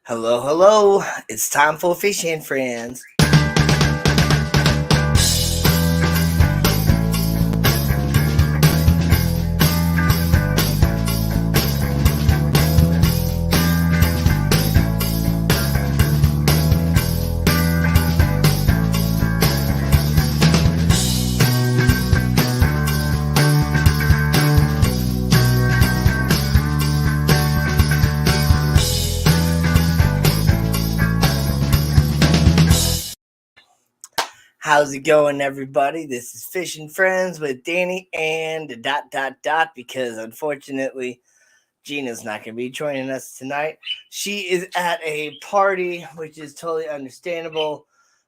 Hello, hello. It's time for fishing, friends. How's it going, everybody? This is Fishing Friends with Danny and because unfortunately Gina's not going to be joining us tonight. She is at a party, which is totally understandable.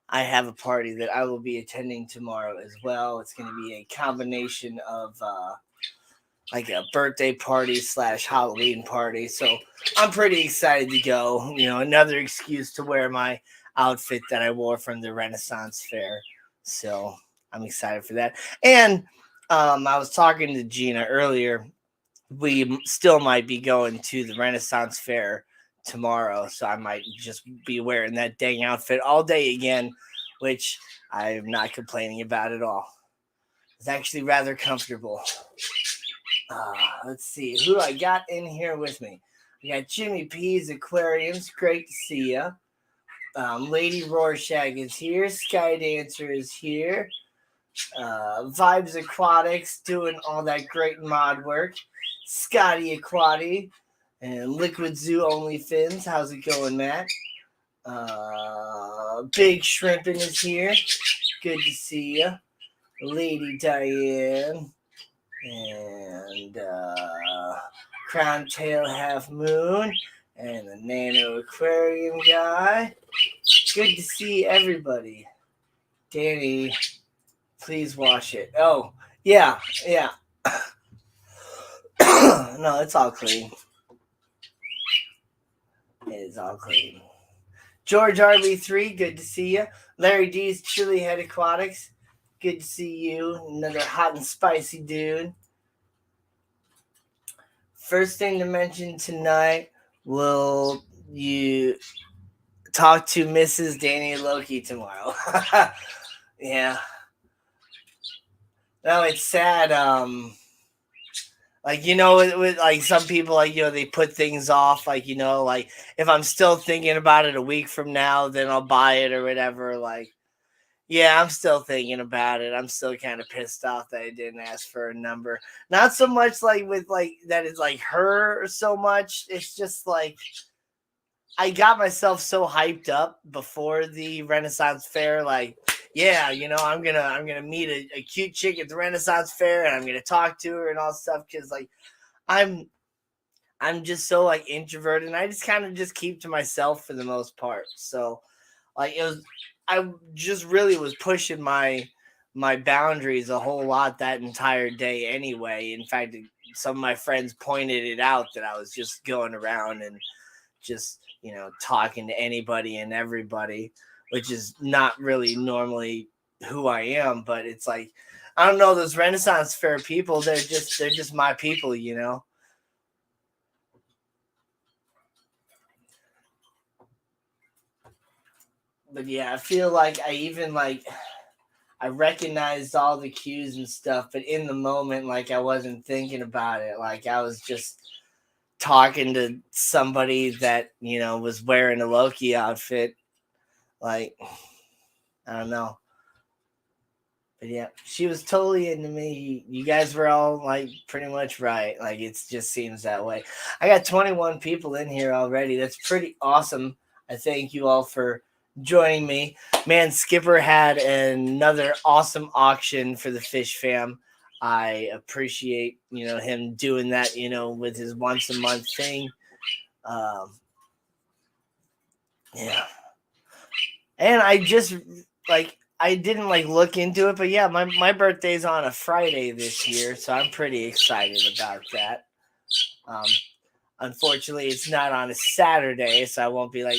I have a party that I will be attending tomorrow as well. It's going to be a combination of like a birthday party slash Halloween party. So I'm pretty excited to go. Another excuse to wear my outfit that I wore from the Renaissance Fair. So I'm excited for that. And I was talking to Gina earlier. We still might be going to the Renaissance Fair tomorrow. So I might just be wearing that dang outfit all day again, which I'm not complaining about at all. It's actually rather comfortable. Let's see. Who do I got in here with me? We got Jimmy P's Aquariums. Great to see you. Lady Rorschach is here. Sky Dancer is here. Vibes Aquatics doing all that great mod work. Scotty Aquati and Liquid Zoo Only Fins. How's it going, Matt? Big Shrimpin is here. Good to see you. Lady Diane. And Crown Tail Half Moon, and the Nano Aquarium guy. Good to see everybody. Danny, please wash it. Oh, yeah. No, it's all clean. It is all clean. George RB3, good to see you. Larry D's Chili Head Aquatics, good to see you. Another hot and spicy dude. First thing to mention tonight, will you talk to Mrs. Danny Loki tomorrow? Yeah. No, it's sad. With like some people, they put things off. Like if I'm still thinking about it a week from now, then I'll buy it or whatever. Like, yeah, I'm still thinking about it. I'm still kind of pissed off that I didn't ask for a number. Not so much like with like that it's like her so much. It's just like I got myself so hyped up before the Renaissance Fair. Like, yeah, I'm gonna meet a cute chick at the Renaissance Fair and I'm gonna talk to her and all stuff because like I'm just so like introverted and I just kind of just keep to myself for the most part. So like I just really was pushing my boundaries a whole lot that entire day anyway. In fact, some of my friends pointed it out that I was just going around and just talking to anybody and everybody, which is not really normally who I am. But it's like I don't know, those Renaissance Fair people, they're just my people. But yeah, I feel like I recognized all the cues and stuff, but in the moment, like I wasn't thinking about it. Like I was just talking to somebody that was wearing a Loki outfit. Like I don't know, but yeah, she was totally into me. You guys were all like pretty much right. Like it just seems that way. I got 21 people in here already. That's pretty awesome. I thank you all for joining me. Man, Skipper had another awesome auction for the Fish Fam. I appreciate him doing that with his once a month thing. Um, yeah, and I just like I didn't like look into it, but yeah, my birthday's on a Friday this year, so I'm pretty excited about that. Um, Unfortunately, it's not on a Saturday, so I won't be like.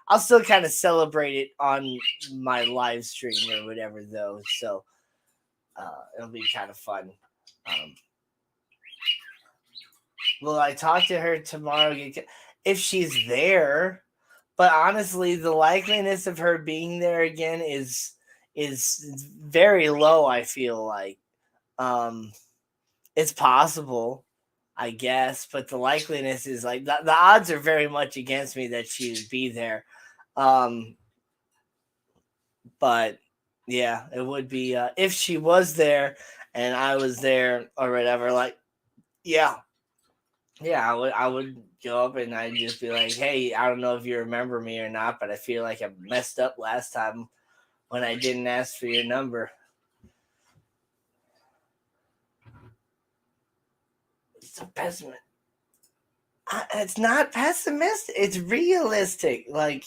I'll still kind of celebrate it on my live stream or whatever, though. So it'll be kind of fun. Um, will I talk to her tomorrow? If she's there, But honestly, the likeliness of her being there again is very low. I feel like um, it's possible, I guess, but the likeliness is like the odds are very much against me that she would be there. Um, but yeah, it would be if she was there and I was there or whatever. Like, yeah, yeah, I would go up and I'd just be like, hey, I don't know if you remember me or not, but I feel like I messed up last time when I didn't ask for your number. It's a pessimist. It's not pessimistic. It's realistic. Like,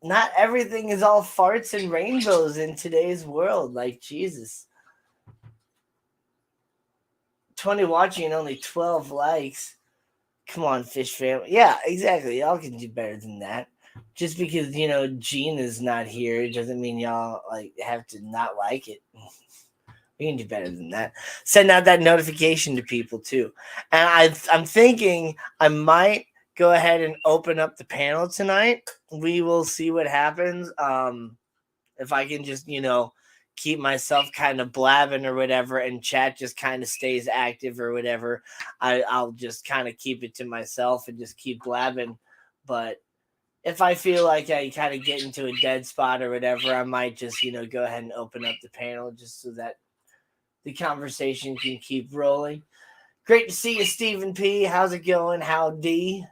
not everything is all farts and rainbows in today's world. Like, Jesus. 20 watching and only 12 likes. Come on, Fish family. Yeah, exactly. Y'all can do better than that. Just because, Gina's not here doesn't mean y'all like have to not like it. We can do better than that. Send out that notification to people too. And I'm thinking I might go ahead and open up the panel tonight. We will see what happens. If I can just, keep myself kind of blabbing or whatever and chat just kind of stays active or whatever, I'll just kind of keep it to myself and just keep blabbing. But if I feel like I kind of get into a dead spot or whatever, I might just, go ahead and open up the panel just so that the conversation can keep rolling. Great to see you, Stephen P. How's it going? Howdy.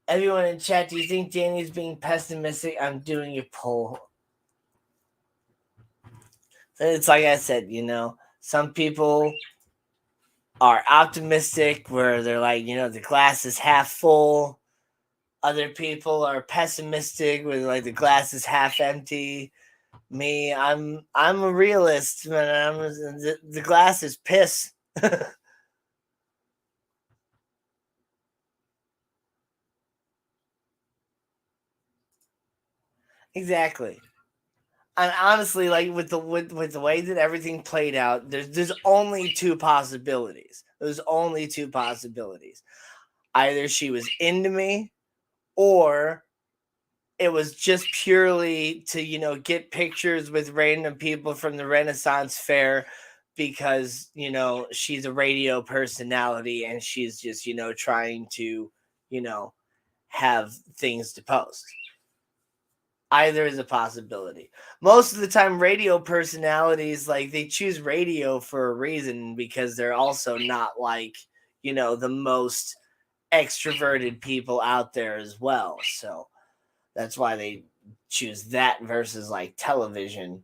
Everyone in chat, do you think Danny's being pessimistic? I'm doing a poll. It's like I said, some people are optimistic where they're like, the glass is half full. Other people are pessimistic where like the glass is half empty. Me, I'm a realist, man. The glass is piss. Exactly. And honestly, like with the way that everything played out, there's only two possibilities. There's only two possibilities. Either she was into me, or it was just purely to get pictures with random people from the Renaissance Fair because she's a radio personality and she's just trying to you know have things to post. Either is a possibility. Most of the time, radio personalities, like, they choose radio for a reason because they're also not like the most extroverted people out there as well. So that's why they choose that versus like television.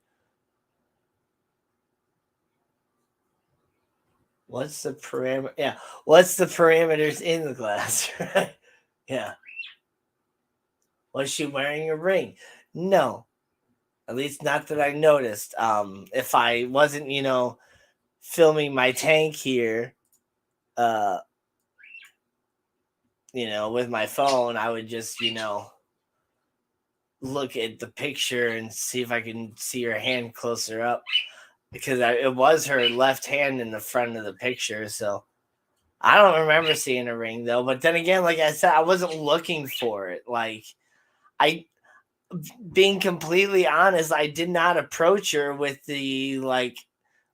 What's the parameter? Yeah, what's the parameters in the glass? Right? Yeah. Was she wearing a ring? No, at least not that I noticed. If I wasn't, filming my tank here, uh, with my phone, I would just, look at the picture and see if I can see her hand closer up because it was her left hand in the front of the picture. So I don't remember seeing a ring though. But then again, like I said, I wasn't looking for it. Like, I, being completely honest, I did not approach her with the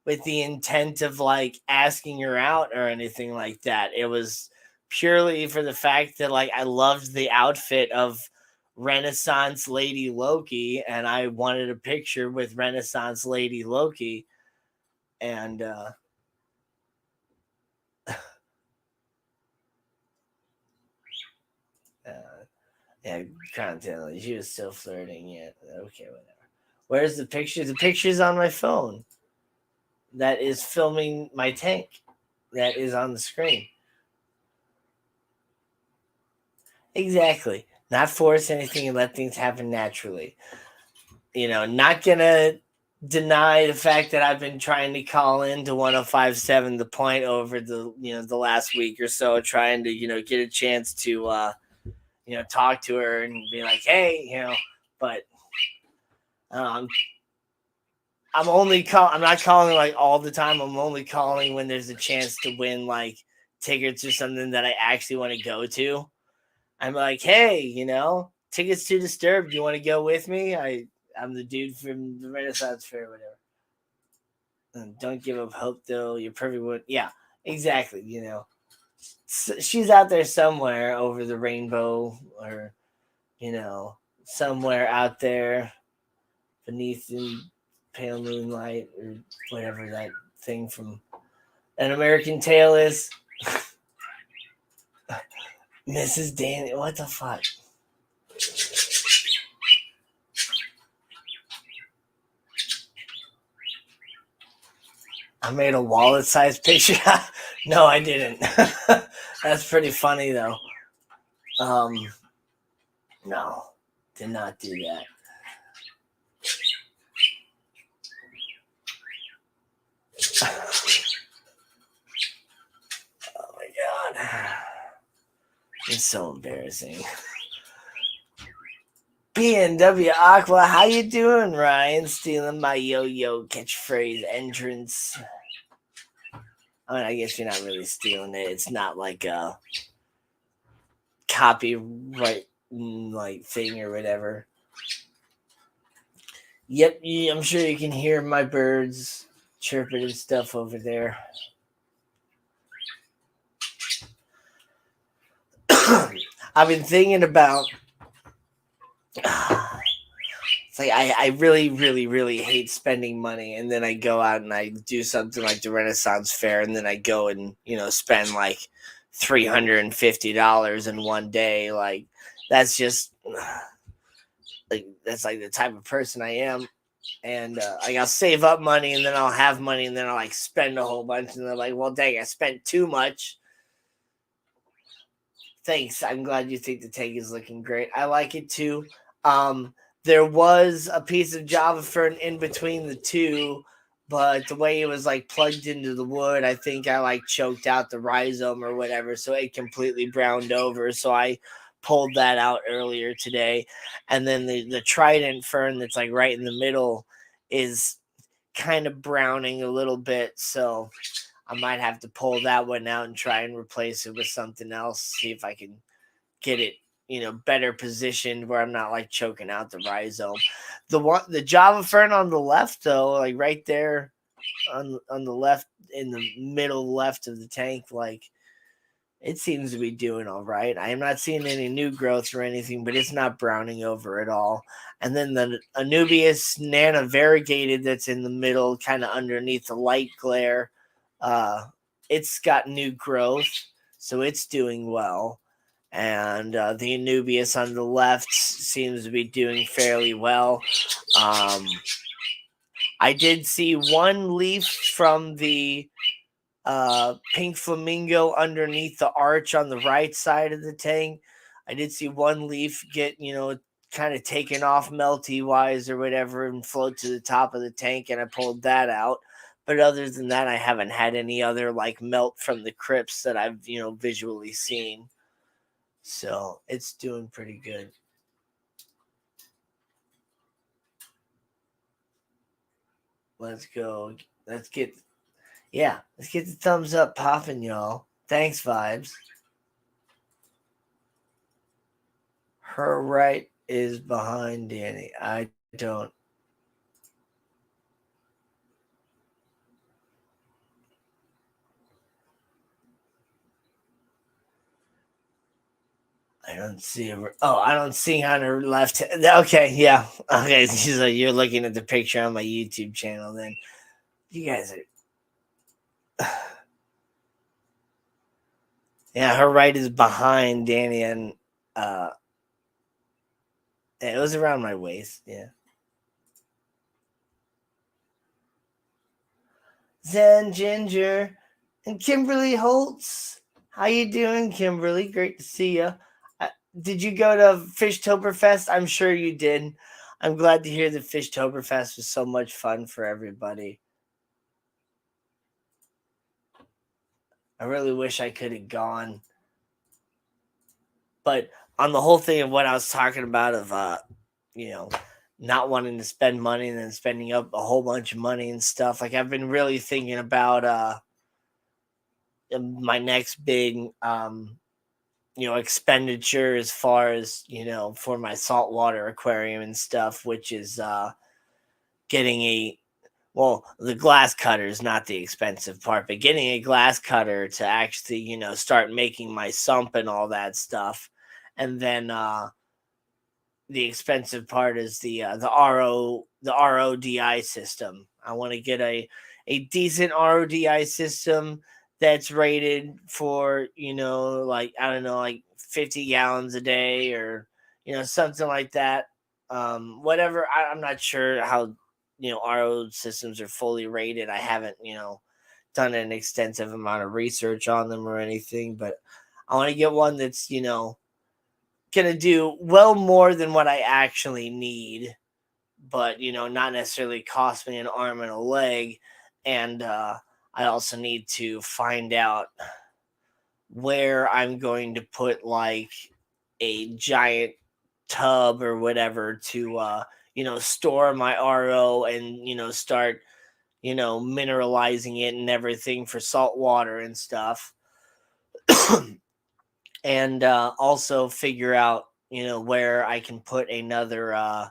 intent of like asking her out or anything like that. It was purely for the fact that like I loved the outfit of Renaissance Lady Loki and I wanted a picture with Renaissance Lady Loki. And uh yeah, content. She was still flirting. Yeah, okay, whatever. Where's the picture? The picture's on my phone. That is filming my tank. That is on the screen. Exactly. Not force anything and let things happen naturally. Not gonna deny the fact that I've been trying to call into 1057 the point over the last week or so, trying to, get a chance to talk to her and be like, hey, but um I'm not calling like all the time. I'm only calling when there's a chance to win like tickets or something that I actually want to go to. I'm like, hey, tickets to Disturbed. You want to go with me? I'm the dude from the Renaissance Fair, whatever. And don't give up hope, though. You're perfect. Yeah, exactly. She's out there somewhere over the rainbow, or somewhere out there beneath the pale moonlight, or whatever that thing from An American Tale is. Mrs. Danny, what the fuck? I made a wallet-sized picture. No, I didn't. That's pretty funny, though. No, did not do that. Oh my god, it's so embarrassing. B&W Aqua, how you doing, Ryan? Stealing my yo-yo catchphrase entrance. I mean, I guess you're not really stealing it. It's not like a copyright thing or whatever. Yep, I'm sure you can hear my birds chirping and stuff over there. I've been thinking about. It's like I really, really, really hate spending money, and then I go out and I do something like the Renaissance Fair, and then I go and spend like $350 in one day. Like that's just that's like the type of person I am. And I'll save up money, and then I'll have money, and then I'll like spend a whole bunch, and they're like, "Well, dang, I spent too much." Thanks. I'm glad you think the tank is looking great. I like it too. There was a piece of Java fern in between the two, but the way it was like plugged into the wood, I think I like choked out the rhizome or whatever, so it completely browned over. So I pulled that out earlier today. And then the trident fern that's like right in the middle is kind of browning a little bit. So I might have to pull that one out and try and replace it with something else. See if I can get it, better positioned where I'm not like choking out the rhizome. The Java fern on the left, though, like right there on the left, in the middle left of the tank, like it seems to be doing all right. I am not seeing any new growth or anything, but it's not browning over at all. And then the Anubias Nana variegated that's in the middle, kind of underneath the light glare, it's got new growth, so it's doing well. And the Anubias on the left seems to be doing fairly well. I did see one leaf from the pink flamingo underneath the arch on the right side of the tank. I did see one leaf get, kind of taken off melty wise or whatever and float to the top of the tank, and I pulled that out. But other than that, I haven't had any other like melt from the crypts that I've, visually seen. So it's doing pretty good. Let's go. Let's get the thumbs up popping, y'all. Thanks, Vibes. Her right is behind Danny. I don't. I don't see her. Oh, I don't see on her left. Okay, yeah. Okay, she's like, you're looking at the picture on my YouTube channel. Then you guys are. Yeah, her right is behind Danny, and it was around my waist. Yeah. Zen Ginger and Kimberly Holtz. How you doing, Kimberly? Great to see you. Did you go to Fishtoberfest? I'm sure you did. I'm glad to hear that Fishtoberfest was so much fun for everybody. I really wish I could have gone. But on the whole thing of what I was talking about of not wanting to spend money and then spending up a whole bunch of money and stuff, like I've been really thinking about my next big expenditure as far as, for my saltwater aquarium and stuff, which is getting a well, the glass cutter is not the expensive part, but getting a glass cutter to actually, start making my sump and all that stuff. And then the expensive part is the RODI system. I want to get a decent RODI system that's rated for, like, I don't know, like 50 gallons a day, or something like that. Whatever, I'm not sure how RO systems are fully rated. I haven't done an extensive amount of research on them or anything, but I want to get one that's gonna do well more than what I actually need, but not necessarily cost me an arm and a leg. And I also need to find out where I'm going to put like a giant tub or whatever to store my RO and start mineralizing it and everything for salt water and stuff. And also figure out where I can put another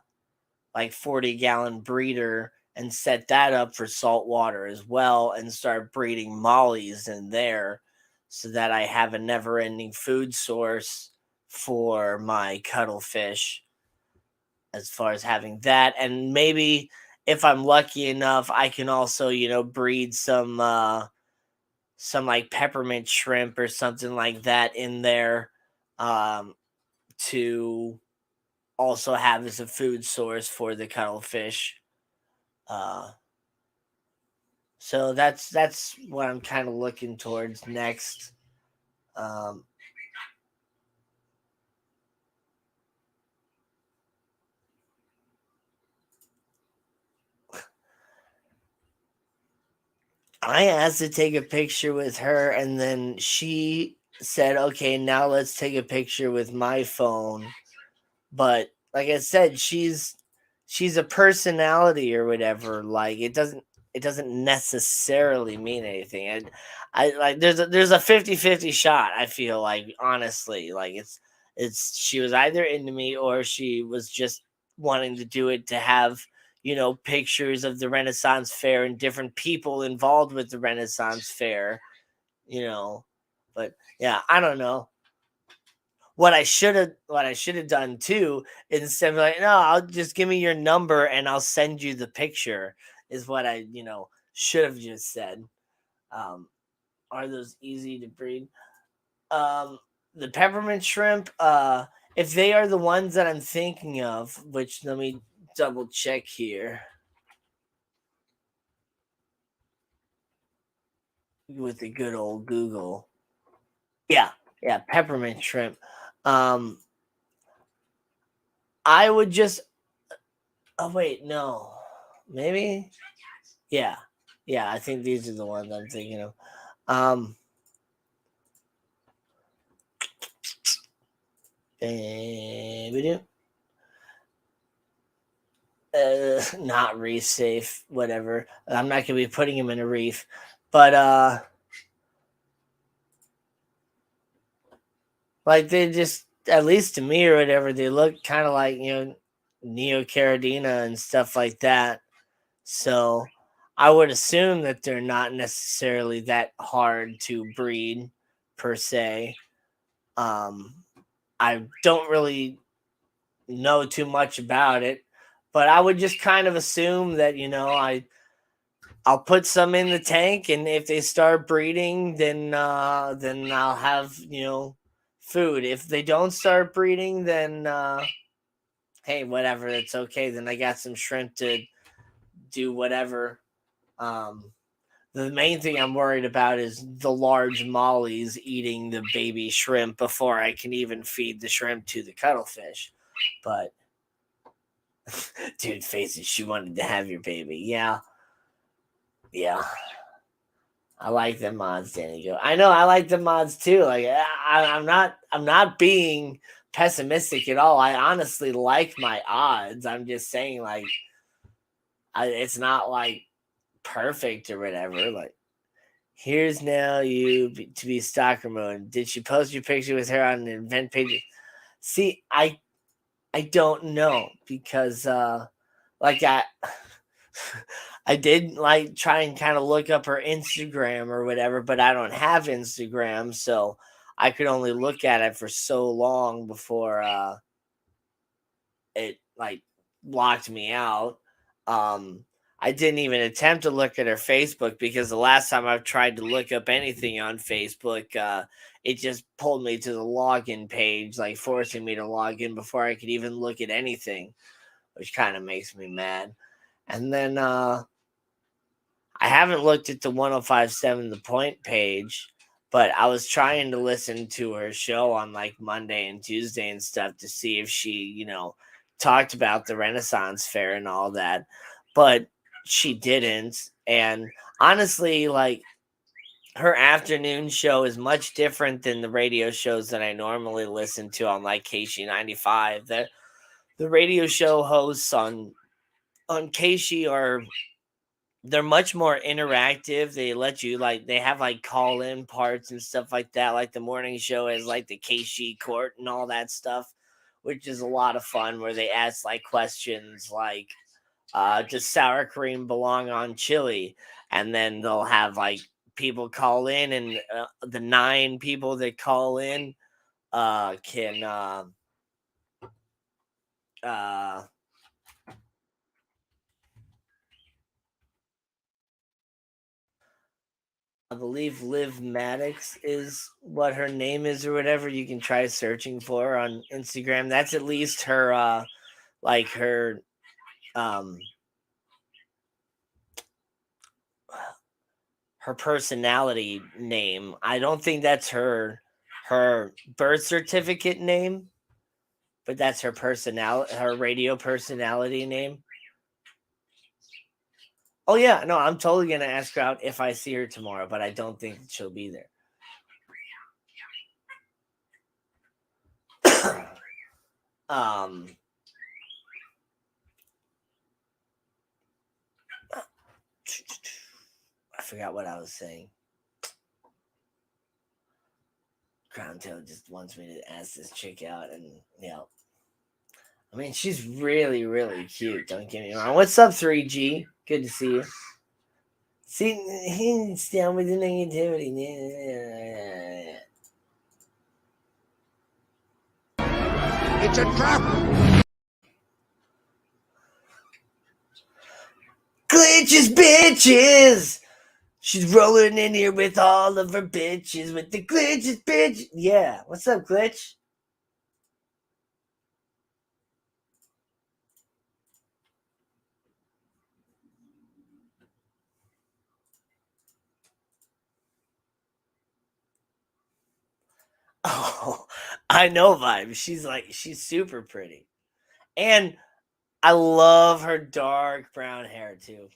like 40-gallon breeder and set that up for salt water as well, and start breeding mollies in there so that I have a never-ending food source for my cuttlefish, as far as having that. And maybe if I'm lucky enough, I can also breed some like peppermint shrimp or something like that in there, um to also have as a food source for the cuttlefish. uh so that's what I'm kind of looking towards next. um I asked to take a picture with her, and then she said, okay, now let's take a picture with my phone. But like I said, she's a personality or whatever. Like, it doesn't necessarily mean anything. And I like there's a 50-50 shot, I feel like, honestly. Like, it's she was either into me, or she was just wanting to do it to have pictures of the Renaissance Fair and different people involved with the Renaissance Fair. you know but yeah, I don't know what I should have done too. Instead of like, no, I'll just give me your number and I'll send you the picture, is what I should have just said. um are those easy to breed? um the peppermint shrimp, if they are the ones that I'm thinking of, which, let me double check here with the good old Google. Yeah, yeah, peppermint shrimp. um I would just Oh wait, no. Maybe. Yeah. Yeah, I think these are the ones I'm thinking of. Um eh, not reef safe, whatever. I'm not gonna be putting him in a reef. But like, they just, at least to me or whatever, they look kind of like, Neocaridina and stuff like that. So I would assume that they're not necessarily that hard to breed per se. Um I don't really know too much about it, but I would just kind of assume that I'll put some in the tank, and if they start breeding, then I'll have food. If they don't start breeding, then hey, whatever, that's okay. Then I got some shrimp to do whatever. Um, the main thing I'm worried about is the large mollies eating the baby shrimp before I can even feed the shrimp to the cuttlefish. But dude, face it, she wanted to have your baby. Yeah, yeah. I like the mods, Danny Go. I know, I like the mods too. Like, I'm not being pessimistic at all. I honestly like my odds. I'm just saying, it's not like perfect or whatever. Like, Here's now you to be stalker mode. Did she post your picture with her on the event page? See, I don't know because like I did like try and kind of look up her Instagram or whatever, but I don't have Instagram, so I could only look at it for so long before it like blocked me out. I didn't even attempt to look at her Facebook because the last time I've tried to look up anything on Facebook, it just pulled me to the login page, like forcing me to log in before I could even look at anything, which kind of makes me mad. And then I haven't looked at the 1057 The Point page, but I was trying to listen to her show on like Monday and Tuesday and stuff to see if she, talked about the Renaissance Fair and all that. But she didn't. And honestly, like her afternoon show is much different than the radio shows that I normally listen to on like KC95. The radio show hosts on KC are they're much more interactive. They let you they have like call in parts and stuff like that. Like the morning show is like the KC court and all that stuff, which is a lot of fun where they ask like questions like does sour cream belong on chili? And then they'll have like people call in, and the 9 people that call in can uh I believe Liv Maddox is what her name is or whatever. You can try searching for her on Instagram. That's at least her like her personality name. I don't think that's her birth certificate name, but that's her radio personality name. Oh yeah, no, I'm totally gonna ask her out if I see her tomorrow, but I don't think she'll be there. I forgot what I was saying. Crown Tail just wants me to ask this chick out, and I mean, she's really, really cute. Don't get me wrong. What's up, 3G? Good to see you. See, he's down with the negativity. It's a trap. Glitches, bitches. She's rolling in here with all of her bitches with the glitches, bitch. Yeah, what's up, Glitch? Oh, I know Vibe. She's super pretty. And I love her dark brown hair too.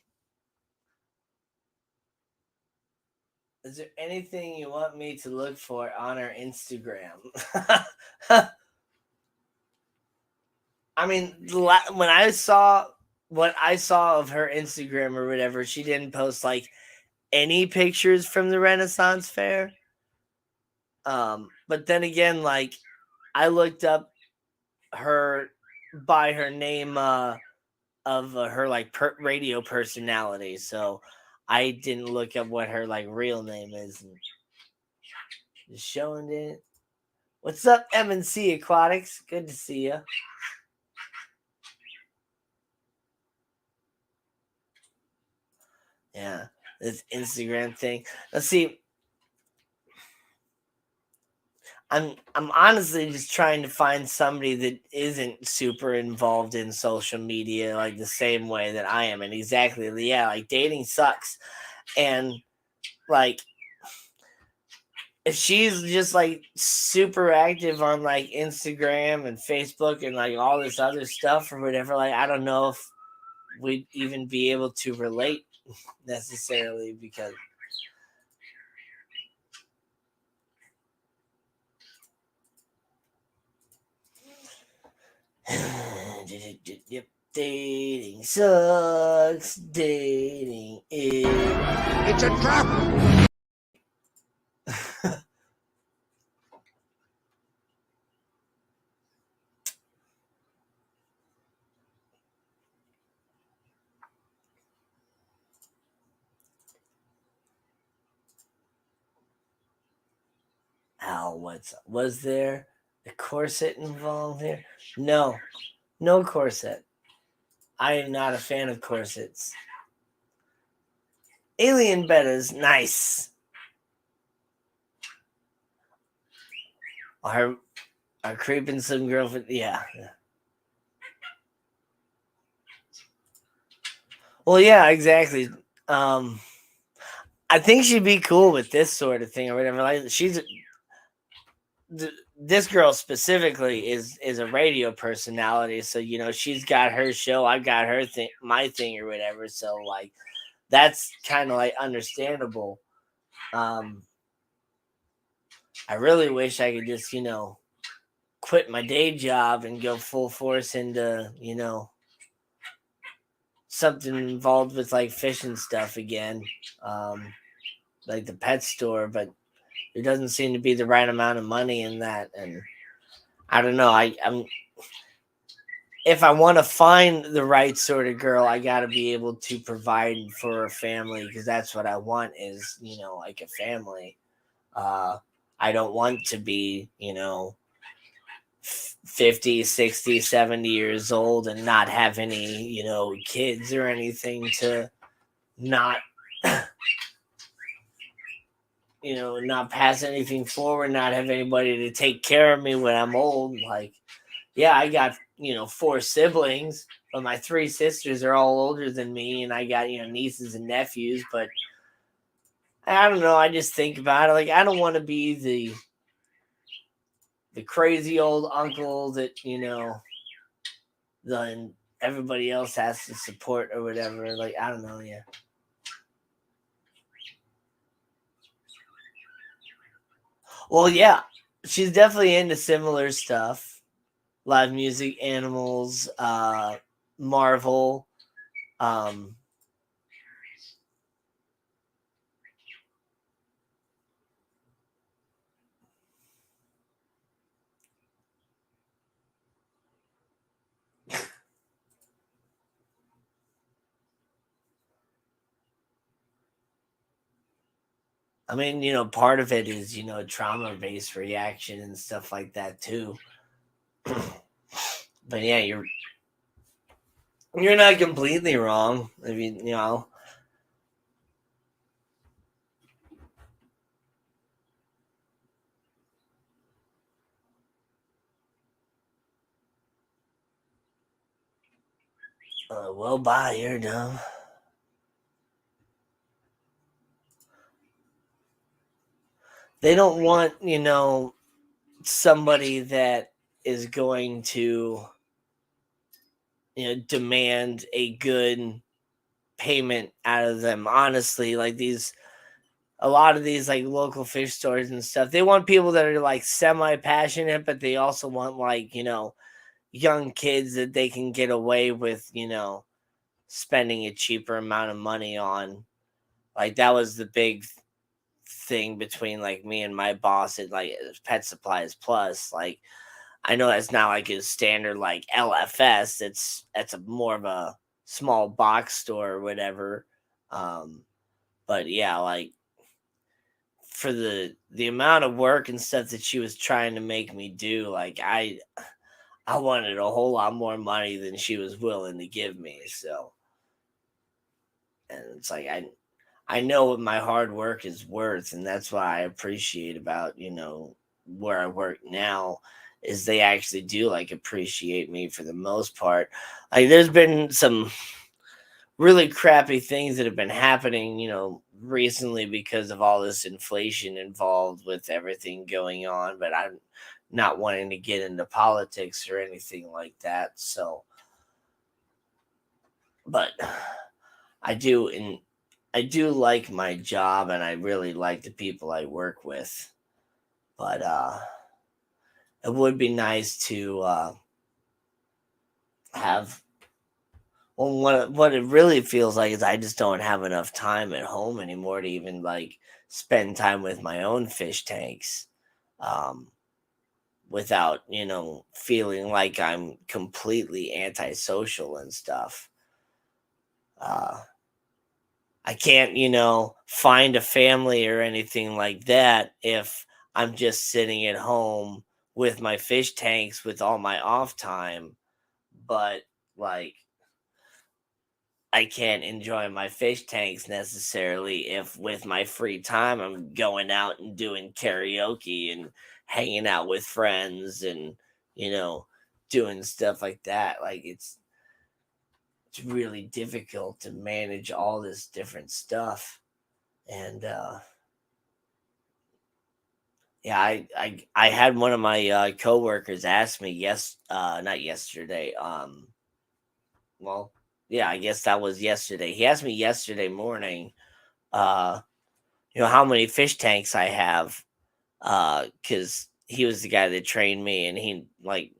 Is there anything you want me to look for on her Instagram? I mean, when I saw what I saw of her Instagram or whatever, she didn't post like any pictures from the Renaissance Fair. But then again, like I looked up her by her name of her like radio personality, so I didn't look up what her like real name is. Just showing it. What's up, M&C Aquatics? Good to see you. Yeah, this Instagram thing. Let's see. I'm honestly just trying to find somebody that isn't super involved in social media like the same way that I am. And exactly, yeah, like dating sucks. And like if she's just like super active on like Instagram and Facebook and like all this other stuff or whatever, like I don't know if we'd even be able to relate necessarily because dating sucks. Dating is It's a trap. Was there a corset involved here? No, no corset. I am not a fan of corsets. Alien Betta's nice. Are creeping some girlfriend? Yeah. Well, yeah, exactly. I think she'd be cool with this sort of thing or whatever. Like this girl specifically is a radio personality, so she's got her show, I got her thing, my thing or whatever. So like that's kind of like understandable. Um, I really wish I could just quit my day job and go full force into something involved with like fishing stuff again, like the pet store, but there doesn't seem to be the right amount of money in that, and I don't know. I'm if I want to find the right sort of girl, I got to be able to provide for a family because that's what I want is like a family. I don't want to be 50, 60, 70 years old and not have any kids or anything to not not pass anything forward, not have anybody to take care of me when I'm old. Like, yeah, I got, 4 siblings, but my 3 sisters are all older than me, and I got, nieces and nephews, but I don't know. I just think about it. Like, I don't want to be the crazy old uncle that, then everybody else has to support or whatever. Like, I don't know. Yeah. Well, yeah, she's definitely into similar stuff. Live music, animals, Marvel. Um, I mean, part of it is, trauma based reaction and stuff like that too. But yeah, you're not completely wrong. I mean, well, bye, you're dumb. They don't want, somebody that is going to, demand a good payment out of them. Honestly, like a lot of these like local fish stores and stuff, they want people that are like semi passionate, but they also want like, young kids that they can get away with, spending a cheaper amount of money on. Like that was the big thing between like me and my boss at like Pet Supplies Plus. Like I know that's not like a standard like LFS. That's a more of a small box store or whatever. Um, but yeah, like for the amount of work and stuff that she was trying to make me do, like I wanted a whole lot more money than she was willing to give me. So, and it's like I know what my hard work is worth, and that's what I appreciate about where I work now is they actually do like appreciate me for the most part. Like there's been some really crappy things that have been happening, recently because of all this inflation involved with everything going on, but I'm not wanting to get into politics or anything like that. So, but I do and I do like my job and I really like the people I work with. But it would be nice to have well what it really feels like is I just don't have enough time at home anymore to even like spend time with my own fish tanks. Um without, feeling like I'm completely antisocial and stuff. Uh I can't, find a family or anything like that if I'm just sitting at home with my fish tanks with all my off time, but like I can't enjoy my fish tanks necessarily if with my free time I'm going out and doing karaoke and hanging out with friends and you know doing stuff like that. Like it's really difficult to manage all this different stuff. And yeah, I had one of my coworkers ask me not yesterday. Well, yeah, I guess that was yesterday. He asked me yesterday morning, uh, how many fish tanks I have, because he was the guy that trained me, and he like,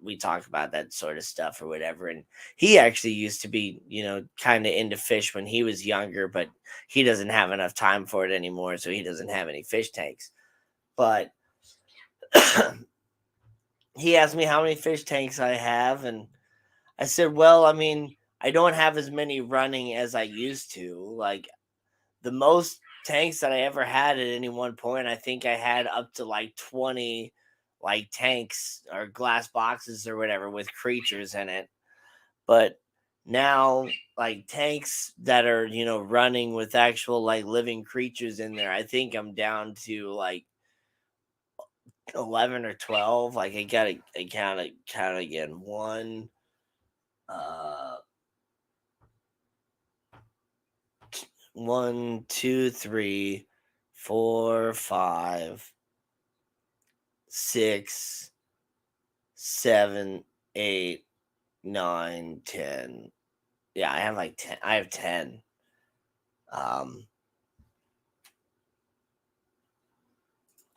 we talk about that sort of stuff or whatever. And he actually used to be, kind of into fish when he was younger, but he doesn't have enough time for it anymore, so he doesn't have any fish tanks. But he asked me how many fish tanks I have, and I said, well, I mean, I don't have as many running as I used to. Like the most tanks that I ever had at any one point, I think I had up to like 20 like tanks or glass boxes or whatever with creatures in it. But now like tanks that are, running with actual like living creatures in there, I think I'm down to like 11 or 12. Like I gotta count again. Uh 1, 2, 3, 4, 5, 6, 7, 8, 9, 10. Yeah, I have like 10. I have 10. Um,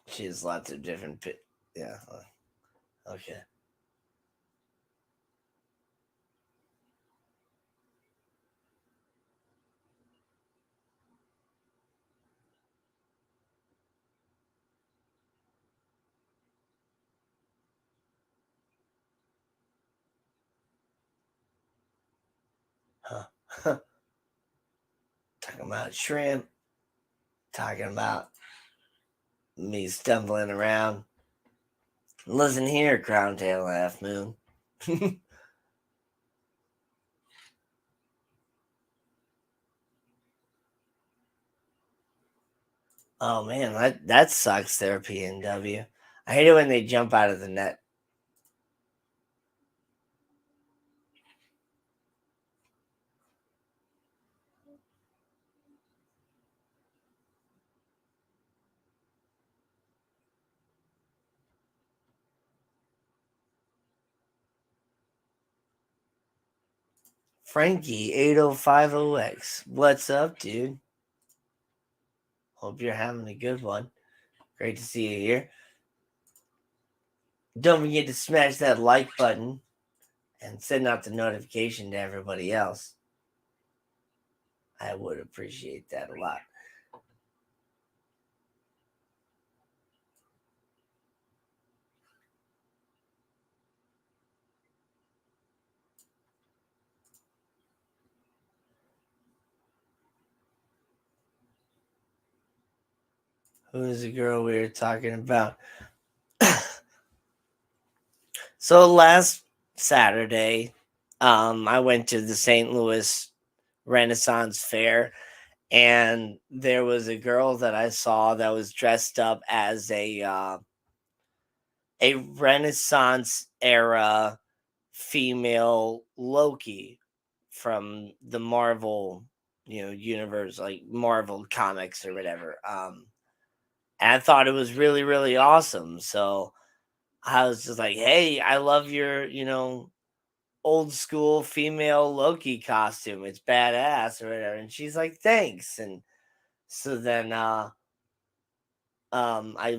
she has lots of different. Yeah. Okay. Huh. Talking about shrimp. Talking about me stumbling around. Listen here, Crown Tail Half Moon. Oh man, that sucks there, PNW. I hate it when they jump out of the net. Frankie 8050X. What's up, dude? Hope you're having a good one. Great to see you here. Don't forget to smash that like button and send out the notification to everybody else. I would appreciate that a lot. Who is the girl we were talking about? So last Saturday, I went to the St. Louis Renaissance Fair, and there was a girl that I saw that was dressed up as a Renaissance era female Loki from the Marvel, universe, like Marvel comics or whatever. And I thought it was really, really awesome. So I was just like, hey, I love your, old school female Loki costume. It's badass or whatever. And she's like, thanks. And so then I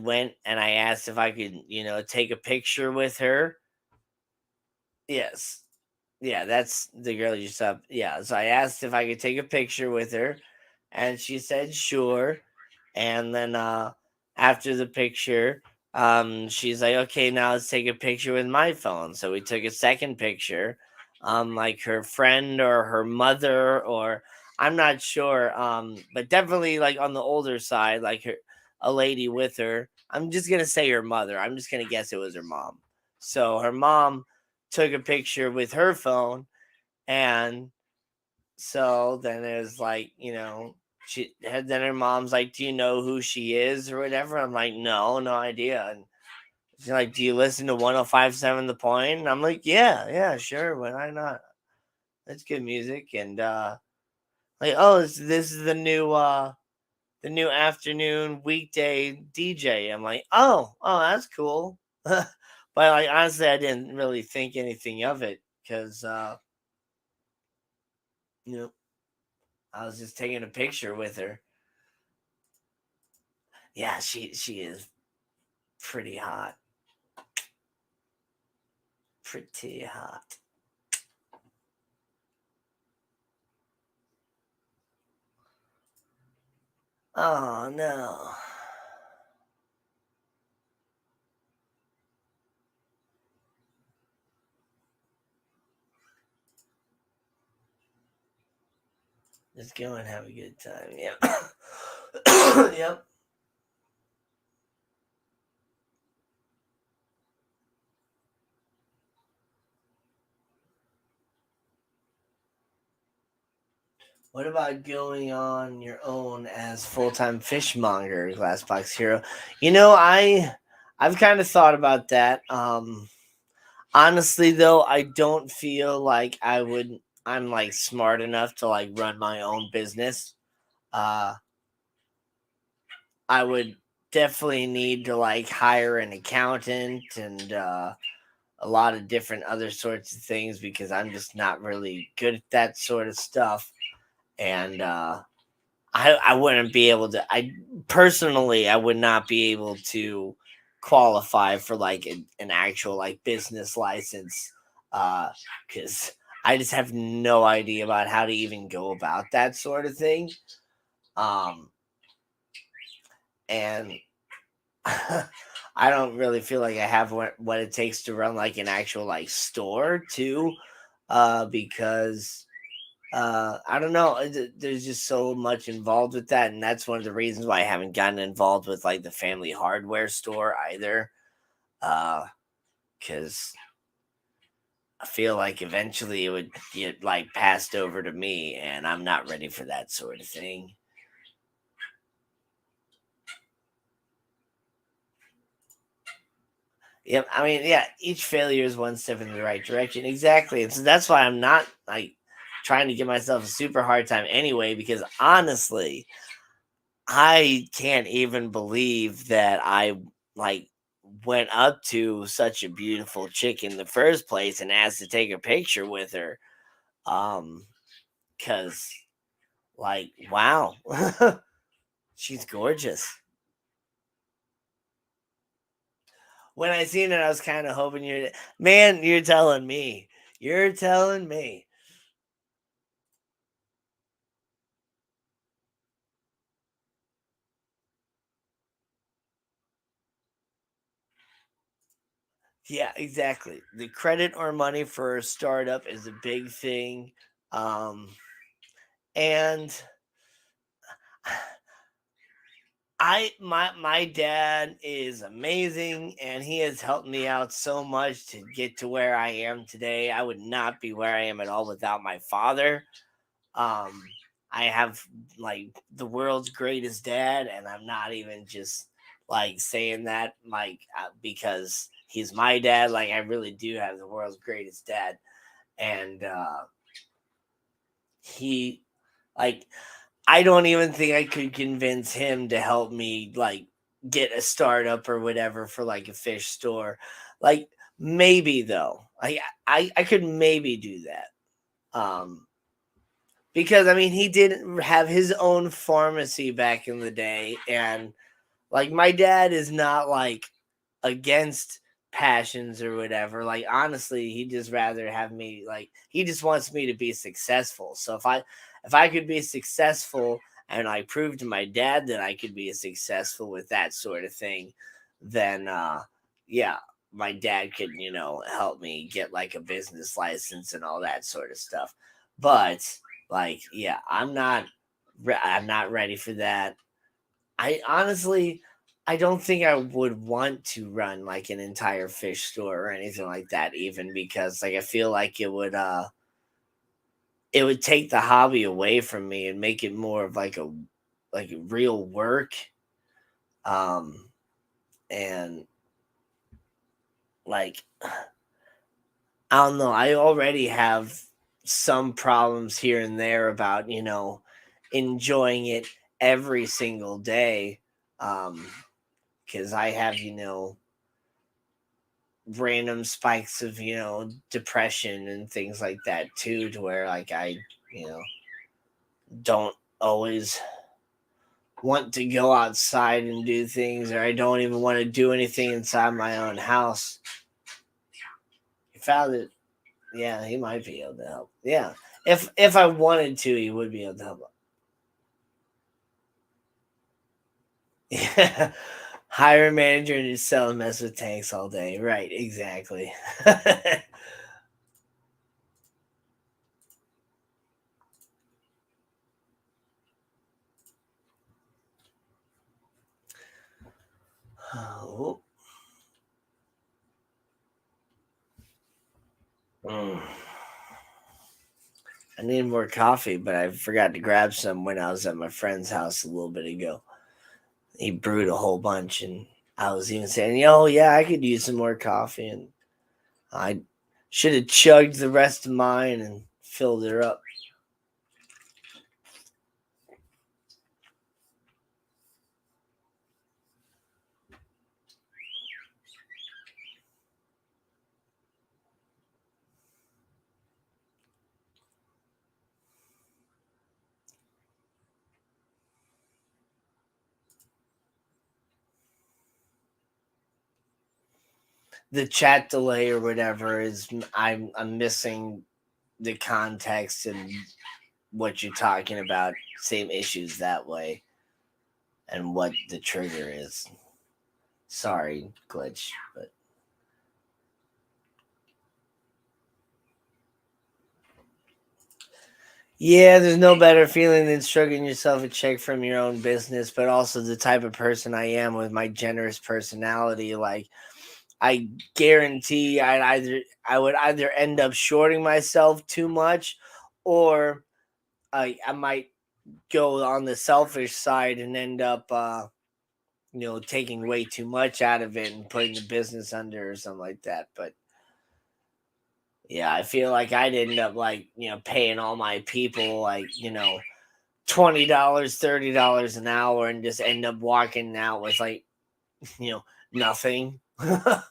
went and I asked if I could, take a picture with her. Yes. Yeah, that's the girl you saw. Yeah. So I asked if I could take a picture with her, and she said sure. And then after the picture, she's like, okay, now let's take a picture with my phone. So we took a second picture. Like her friend or her mother, or I'm not sure. But definitely like on the older side, like a lady with her. I'm just gonna say her mother. I'm just gonna guess it was her mom. So her mom took a picture with her phone, and so then it was like, she had, then her mom's like, "Do you know who she is or whatever?" I'm like, "No, no idea." And she's like, "Do you listen to 105.7 The Point?" And I'm like, "Yeah, yeah, sure. Why not? That's good music." And like, "Oh, this is the new afternoon weekday DJ." I'm like, "Oh, that's cool." But like, honestly, I didn't really think anything of it because you know I was just taking a picture with her. Yeah, she is pretty hot. Pretty hot. Oh no. Just go and have a good time. Yep. Yep. What about going on your own as full-time fishmonger, Glassbox Hero? I've kind of thought about that. Honestly though, I don't feel like I'm like smart enough to like run my own business. Uh I would definitely need to like hire an accountant and a lot of different other sorts of things because I'm just not really good at that sort of stuff. And I wouldn't be able to. I personally, I would not be able to qualify for like an actual like business license, because I just have no idea about how to even go about that sort of thing. Um, and I don't really feel like I have what it takes to run like an actual like store too, because I don't know. There's just so much involved with that, and that's one of the reasons why I haven't gotten involved with like the family hardware store either. Because I feel like eventually it would get like passed over to me, and I'm not ready for that sort of thing. Yep. I mean, yeah, each failure is one step in the right direction. Exactly. And so that's why I'm not like trying to give myself a super hard time anyway, because honestly, I can't even believe that I like went up to such a beautiful chick in the first place and asked to take a picture with her. Um, cause like, wow, she's gorgeous. When I seen it, I was kind of hoping man, you're telling me. You're telling me. Yeah, exactly. The credit or money for a startup is a big thing. Um, and my dad is amazing and he has helped me out so much to get to where I am today. I would not be where I am at all without my father. Um I have like the world's greatest dad, and I'm not even just like saying that like because he's my dad. Like, I really do have the world's greatest dad. And he like I don't even think I could convince him to help me like get a startup or whatever for like a fish store. Like, maybe though. I could maybe do that. Um because I mean, he did have his own pharmacy back in the day, and like my dad is not like against passions or whatever. Like, honestly, he just rather have me like he just wants me to be successful. So if I could be successful and I prove to my dad that I could be successful with that sort of thing, then yeah, my dad could, help me get like a business license and all that sort of stuff. But like, yeah, I'm not ready for that. I honestly, I don't think I would want to run like an entire fish store or anything like that, even because like I feel like it would take the hobby away from me and make it more of like a real work. Um and like I don't know, I already have some problems here and there about, enjoying it every single day. Um because I have, random spikes of, depression and things like that too, to where like I, you know, don't always want to go outside and do things, or I don't even want to do anything inside my own house. He found it. Yeah, he might be able to help. Yeah. If I wanted to, he would be able to help. Yeah. Hire a manager and just sell and mess with tanks all day. Right, exactly. Oh. Mm. I need more coffee, but I forgot to grab some when I was at my friend's house a little bit ago. He brewed a whole bunch, and I was even saying, "Yo, yeah, I could use some more coffee." And I should have chugged the rest of mine and filled her up. The chat delay or whatever is I'm missing the context and what you're talking about. Same issues that way, and what the trigger is. Sorry, glitch, but yeah, there's no better feeling than shrugging yourself a check from your own business, but also the type of person I am with my generous personality. Like, I guarantee I would either end up shorting myself too much, or I might go on the selfish side and end up taking way too much out of it and putting the business under or something like that. But yeah, I feel like I'd end up like, paying all my people like, $20, $30 an hour and just end up walking out with like, nothing. I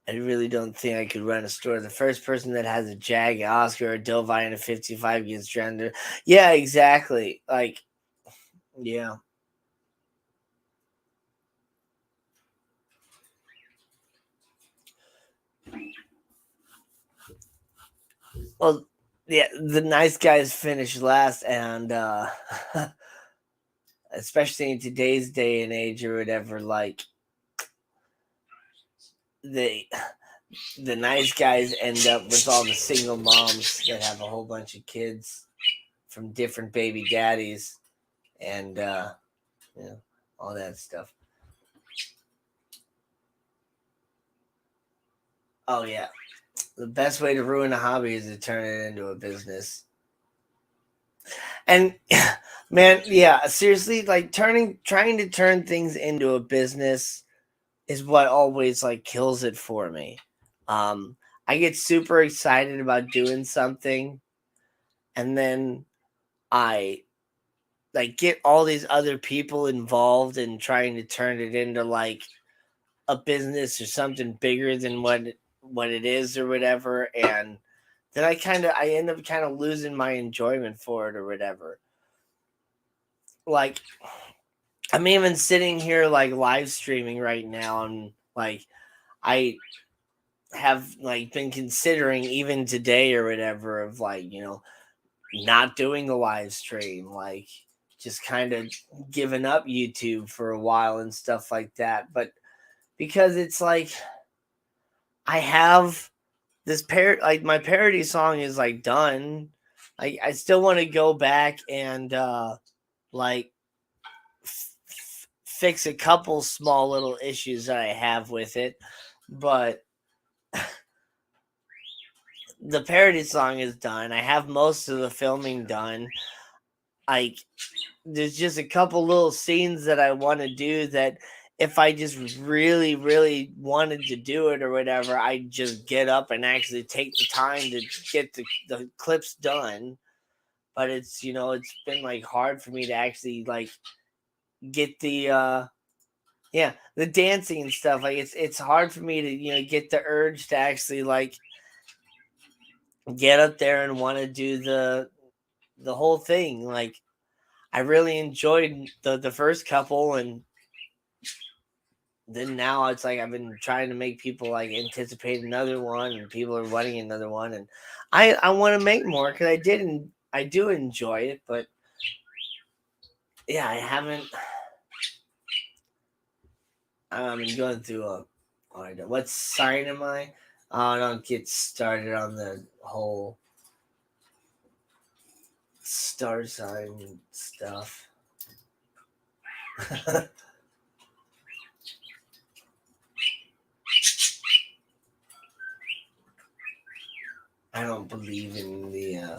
really don't think I could run a store. The first person that has a Jag, Oscar, or Dilvine, and a 55 gets drowned. Yeah, exactly. Like, yeah. Well, yeah, the nice guys finish last, and especially in today's day and age or whatever, like the the nice guys end up with all the single moms that have a whole bunch of kids from different baby daddies, and all that stuff. Oh yeah, the best way to ruin a hobby is to turn it into a business. And man, yeah, seriously, like trying to turn things into a business is what always like kills it for me. Um, I get super excited about doing something, and then I like get all these other people involved in trying to turn it into like a business or something bigger than what it is or whatever, and then I end up kind of losing my enjoyment for it or whatever. Like, I'm even sitting here like live streaming right now, and like I have like been considering even today or whatever of like, not doing the live stream, like just kind of giving up YouTube for a while and stuff like that. But because it's like I have like my parody song is like done. I still want to go back and like fix a couple small little issues that I have with it, but the parody song is done. I have most of the filming done. Like, there's just a couple little scenes that I want to do that if I just really, really wanted to do it or whatever, I just get up and actually take the time to get the clips done. But it's, it's been like hard for me to actually like get the the dancing and stuff. Like it's hard for me to, get the urge to actually like get up there and want to do the whole thing. Like, I really enjoyed the first couple, and then now it's like I've been trying to make people like anticipate another one, and people are wanting another one, and I want to make more because I do enjoy it, but yeah, I haven't. I'm going through a. What sign am I? I don't get started on the whole star sign stuff. I don't believe in the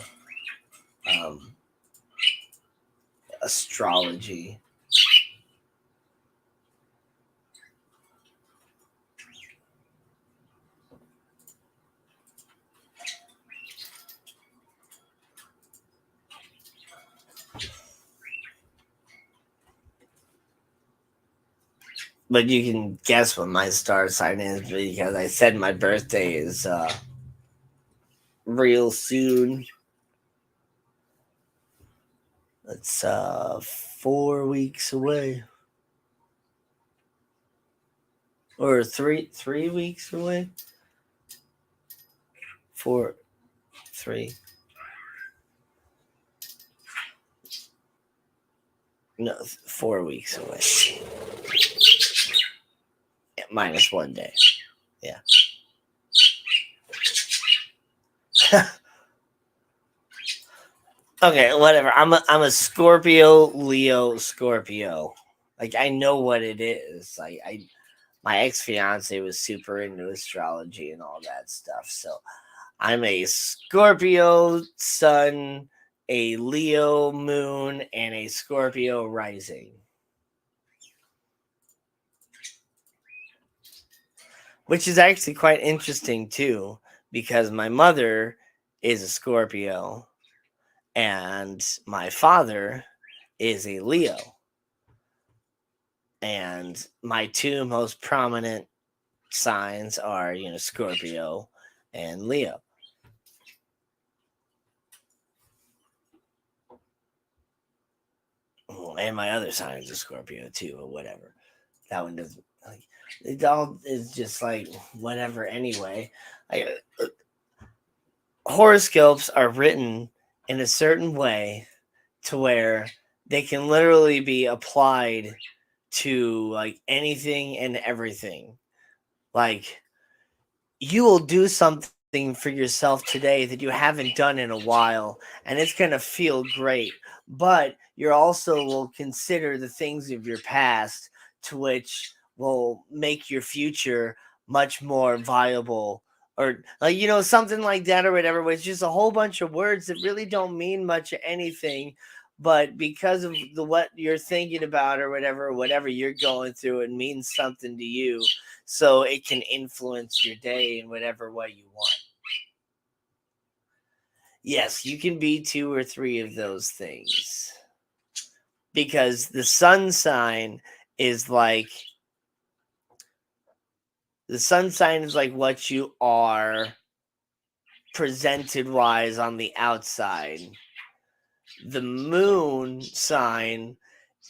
astrology. But you can guess what my star sign is because I said my birthday is real soon. It's 4 weeks away. Or three weeks away. 3. No, 4 weeks away. Yeah, minus 1 day. Yeah. Okay, whatever. I'm a Scorpio, Leo, Scorpio. Like, I know what it is. Like, my ex-fiance was super into astrology and all that stuff. So I'm a Scorpio sun, a Leo moon, and a Scorpio rising. Which is actually quite interesting too, because my mother is a Scorpio and my father is a Leo. And my two most prominent signs are, Scorpio and Leo. And my other sign is a Scorpio too, or whatever. That one doesn't like it all is just like whatever anyway. Horoscopes are written in a certain way to where they can literally be applied to like anything and everything. Like, you will do something for yourself today that you haven't done in a while, and it's going to feel great. But you also will consider the things of your past to which will make your future much more viable, or like, something like that or whatever, which is just a whole bunch of words that really don't mean much of anything, but because of what you're thinking about or whatever you're going through, it means something to you, so it can influence your day in whatever way you want. Yes, you can be 2 or 3 of those things, because the sun sign is like what you are presented wise on the outside. The moon sign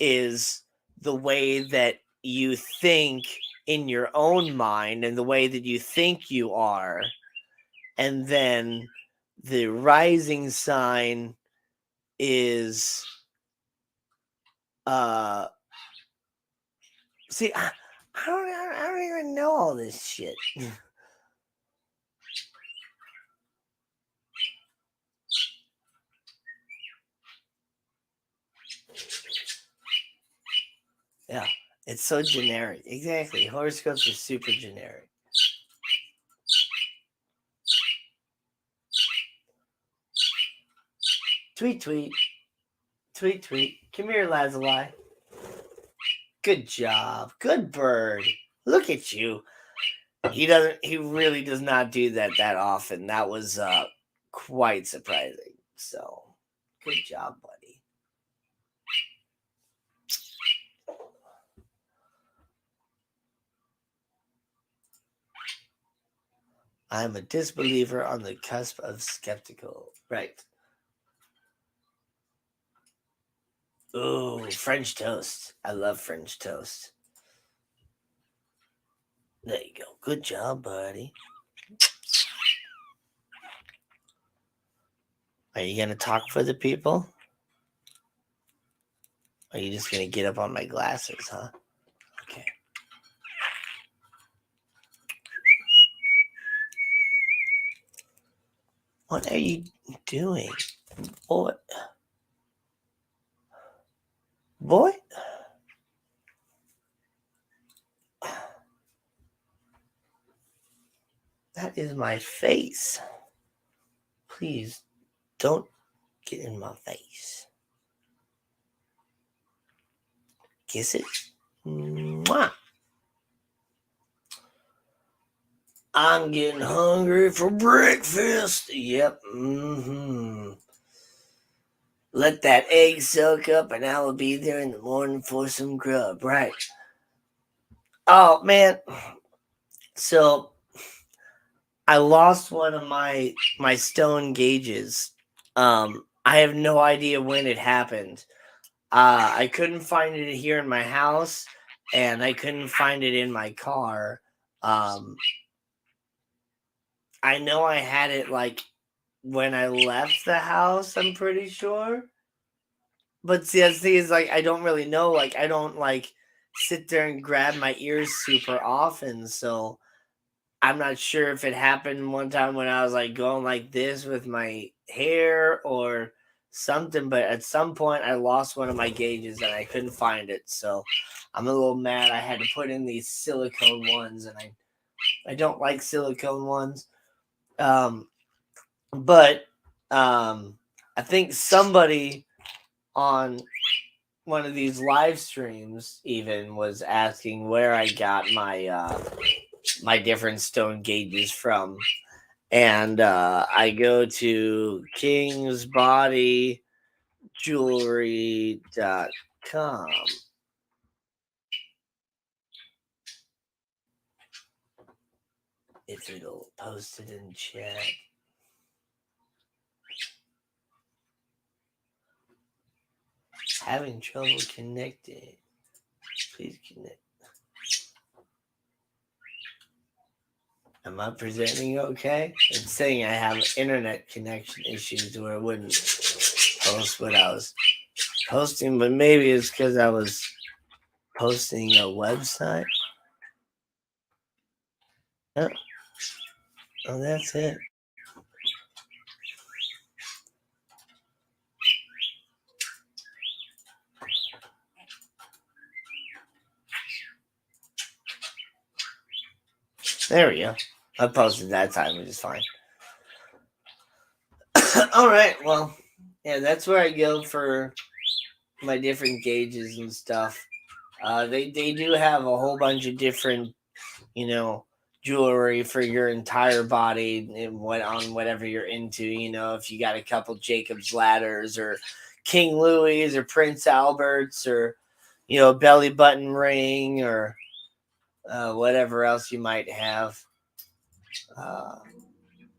is the way that you think in your own mind and the way that you think you are. And then the rising sign is see, I don't even know all this shit. Yeah. It's so generic. Exactly. Horoscopes are super generic. Tweet, tweet. Tweet, tweet. Come here, Lazuli. Good job. Good bird. Look at you. He really does not do that often. That was quite surprising. So, good job, buddy. I'm a disbeliever on the cusp of skeptical. Right. Ooh, French toast. I love French toast. There you go. Good job, buddy. Are you going to talk for the people? Or are you just going to get up on my glasses, huh? Okay. What are you doing? Boy. Boy? That is my face. Please don't get in my face. Kiss it. Mwah. I'm getting hungry for breakfast. Yep. Let that egg soak up and I will be there in the morning for some grub. Right. Oh, man. So I lost one of my stone gauges. I have no idea when it happened. I couldn't find it here in my house, and I couldn't find it in my car. I know I had it like when I left the house, I'm pretty sure. But see, the thing is, like, I don't really know. Like, I don't like sit there and grab my ears super often, so I'm not sure if it happened one time when I was like going like this with my hair or something, but at some point I lost one of my gauges and I couldn't find it. So I'm a little mad. I had to put in these silicone ones, and I don't like silicone ones. But I think somebody on one of these live streams even was asking where I got my different stone gauges from. And I go to kingsbodyjewelry.com. If it'll post it in chat. Having trouble connecting. Please connect. Am I presenting okay? It's saying I have internet connection issues where it wouldn't post what I was posting, but maybe it's because I was posting a website. Oh, that's it. There we go. I posted that time, which is fine. All right. Well, yeah, that's where I go for my different gauges and stuff. They do have a whole bunch of different, jewelry for your entire body and whatever you're into. If you got a couple Jacob's ladders or King Louis or Prince Albert's or belly button ring or whatever else you might have.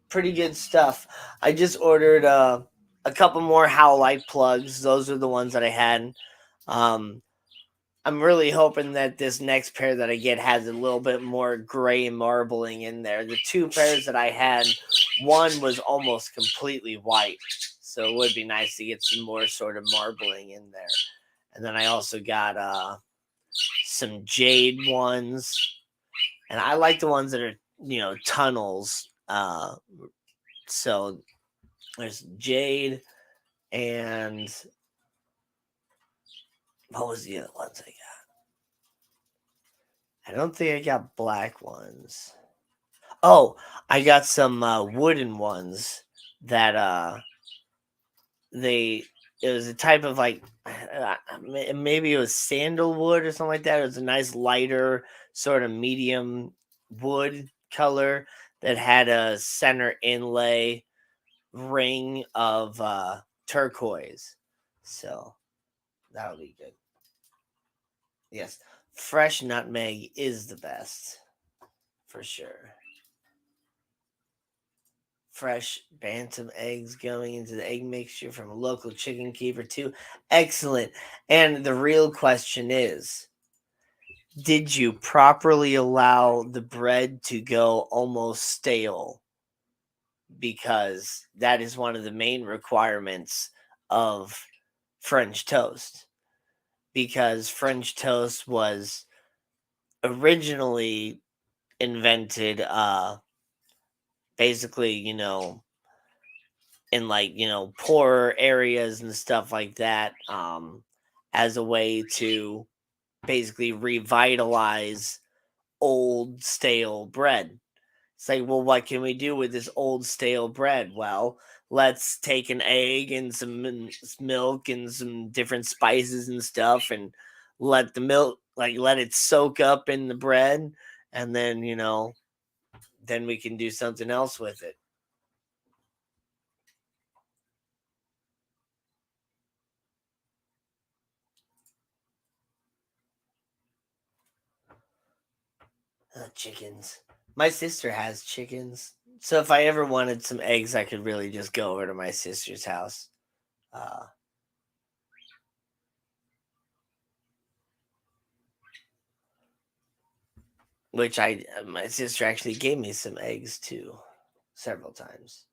Pretty good stuff. I just ordered a couple more Howlite plugs. Those are the ones that I had. I'm really hoping that this next pair that I get has a little bit more gray marbling in there. The two pairs that I had, one was almost completely white. So it would be nice to get some more sort of marbling in there. And then I also got some jade ones. And I like the ones that are, tunnels. So there's jade and what was the other ones I I don't think I got black ones. Oh, I got some wooden ones that they it was a type of like maybe it was sandalwood or something like that. It was a nice lighter sort of medium wood color that had a center inlay ring of turquoise. So that'll be good. Yes, fresh nutmeg is the best for sure. Fresh bantam eggs going into the egg mixture from a local chicken keeper too. Excellent. And the real question is, did you properly allow the bread to go almost stale? Because that is one of the main requirements of French toast. Because French toast was originally invented basically, in like, poorer areas and stuff like that, as a way to basically revitalize old stale bread. It's like, well, what can we do with this old stale bread? Well, let's take an egg and some milk and some different spices and stuff and let the milk, like, let it soak up in the bread. And then, then we can do something else with it. Chickens. My sister has chickens. So if I ever wanted some eggs, I could really just go over to my sister's house. Uh, which my sister actually gave me some eggs too, several times.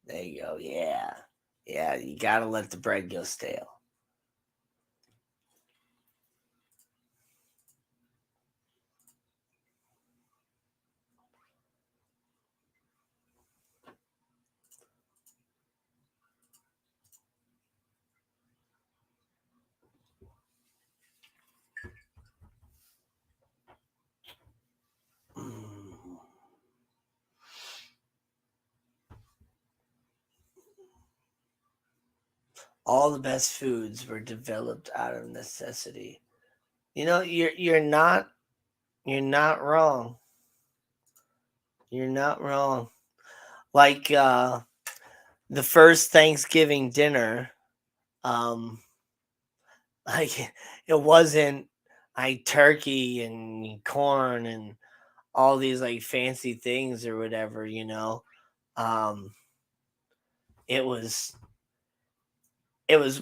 There you go. Yeah. Yeah, you gotta let the bread go stale. Mm. All the best foods were developed out of necessity. You're not wrong. You're not wrong. Like the first Thanksgiving dinner, um like it wasn't like turkey and corn and all these like fancy things or whatever. Um it was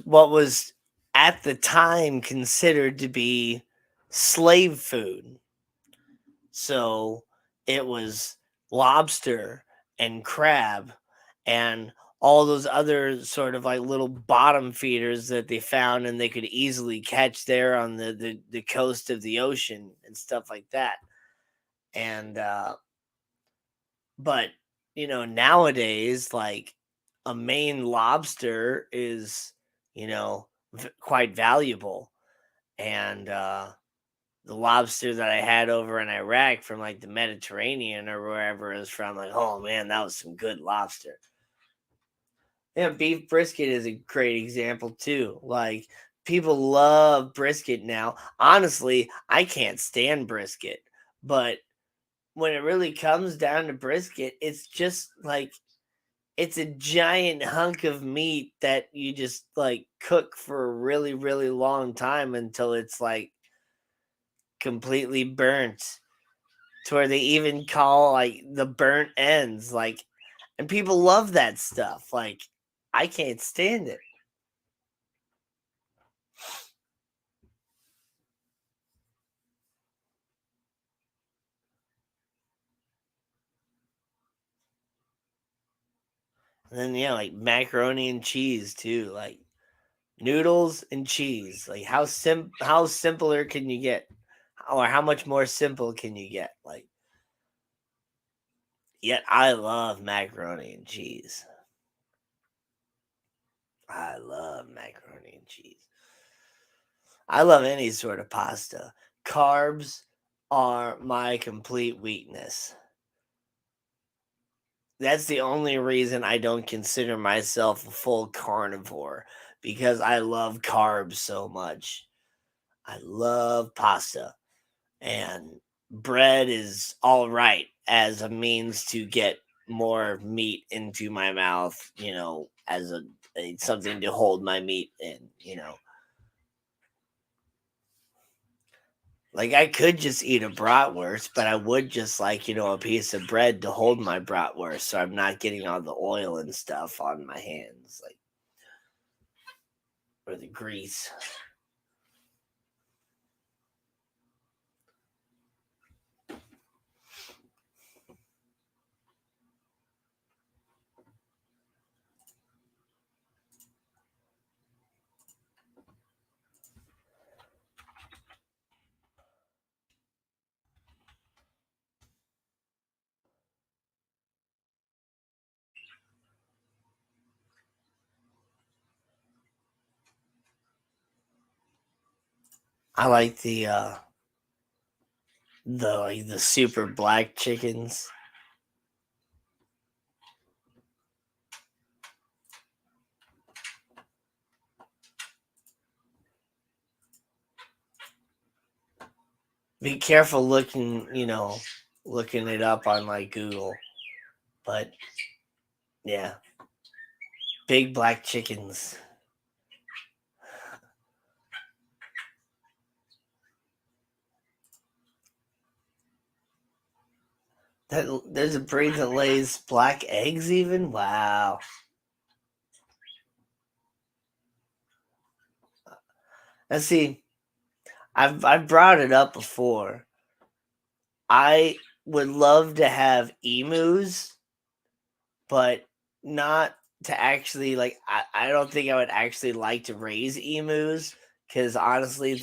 what was at the time considered to be slave food. So it was lobster and crab and all those other sort of like little bottom feeders that they found and they could easily catch there on the coast of the ocean and stuff like that. And but nowadays, like a Maine lobster is, quite valuable. And the lobster that I had over in Iraq from like the Mediterranean or wherever it was from, like, oh man, that was some good lobster. Yeah, beef brisket is a great example too. Like people love brisket now. Honestly, I can't stand brisket, but when it really comes down to brisket, it's just like it's a giant hunk of meat that you just like cook for a really, really long time until it's like completely burnt to where they even call like the burnt ends. Like, and people love that stuff. Like, I can't stand it. And then, like macaroni and cheese too. Like, noodles and cheese. Like, how simpler can you get? Or how much more simple can you get? Like, yet I love macaroni and cheese. I love macaroni and cheese. I love any sort of pasta. Carbs are my complete weakness. That's the only reason I don't consider myself a full carnivore because I love carbs so much. I love pasta, and bread is all right as a means to get more meat into my mouth, as a something to hold my meat in, Like I could just eat a bratwurst, but I would just like, a piece of bread to hold my bratwurst so I'm not getting all the oil and stuff on my hands, like or the grease. I like the super black chickens. Be careful looking it up on like Google. But yeah, big black chickens. There's a breed that lays black eggs even? Wow. Let's see. I've brought it up before. I would love to have emus, but not to actually like I don't think I would actually like to raise emus because honestly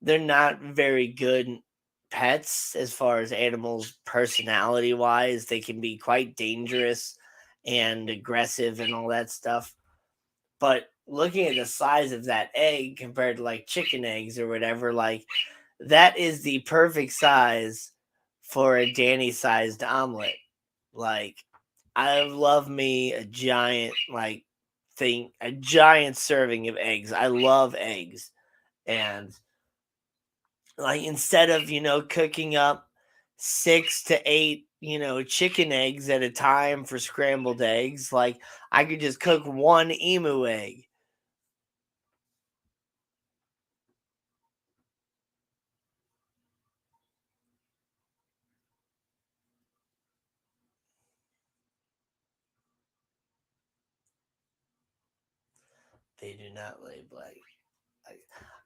they're not very good pets as far as animals personality wise. They can be quite dangerous and aggressive and all that stuff. But looking at the size of that egg compared to like chicken eggs or whatever, like that is the perfect size for a Danny sized omelet. Like I love me a giant a giant serving of eggs. I love eggs. And like instead of, cooking up 6 to 8, chicken eggs at a time for scrambled eggs, like I could just cook one emu egg. They do not lay black.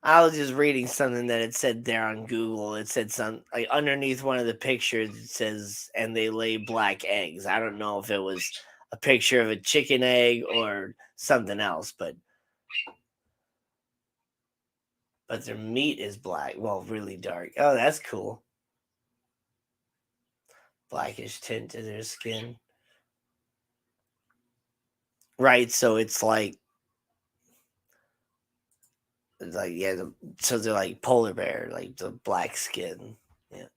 I was just reading something that it said there on Google. It said some like underneath one of the pictures it says and they lay black eggs. I don't know if it was a picture of a chicken egg or something else, but their meat is black. Well, really dark. Oh, that's cool. Blackish tint to their skin. Right, so it's like yeah, so they're like polar bear, like the black skin. Yeah.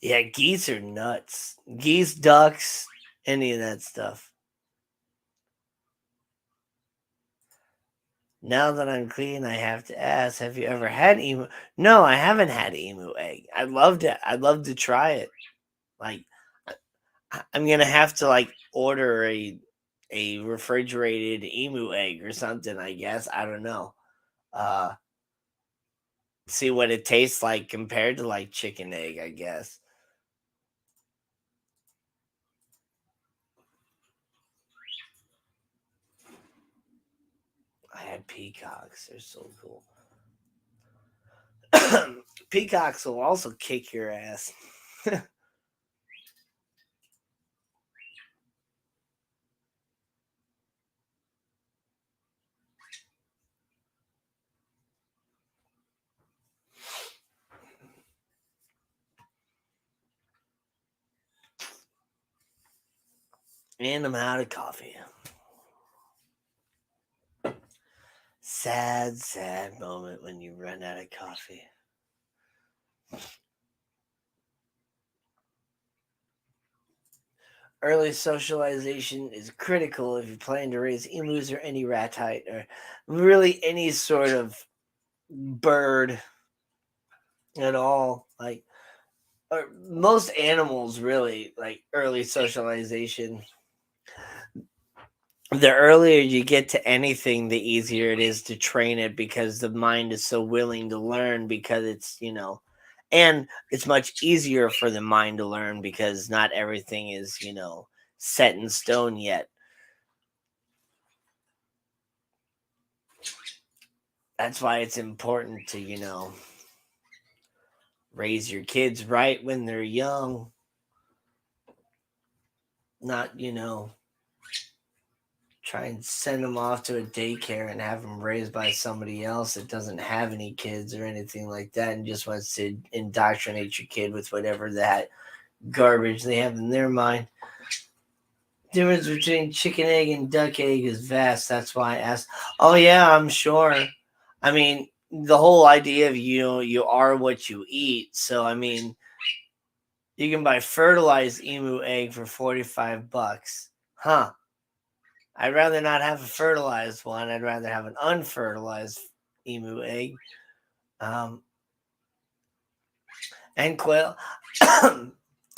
Yeah, geese are nuts. Geese, ducks, any of that stuff. Now that I'm clean, I have to ask, have you ever had emu? No, I haven't had emu egg. I'd love to. I'd love to try it. Like, I'm gonna have to like order a refrigerated emu egg or something. I guess I don't know. Uh, See what it tastes like compared to like chicken egg. I guess I had peacocks. They're so cool. Peacocks will also kick your ass. And I'm out of coffee. Sad, sad moment when you run out of coffee. Early socialization is critical if you plan to raise emus or any ratite or really any sort of bird at all. Like most animals, really, like early socialization. The earlier you get to anything, the easier it is to train it because the mind is so willing to learn because and it's much easier for the mind to learn because not everything is, set in stone yet. That's why it's important to, raise your kids right when they're young, not, try and send them off to a daycare and have them raised by somebody else that doesn't have any kids or anything like that and just wants to indoctrinate your kid with whatever that garbage they have in their mind. Difference between chicken egg and duck egg is vast. That's why I asked. Oh yeah, I'm sure. I mean, the whole idea of you are what you eat. So I mean, you can buy fertilized emu egg for $45. Huh. I'd rather not have a fertilized one. I'd rather have an unfertilized emu egg. Um, and quail. I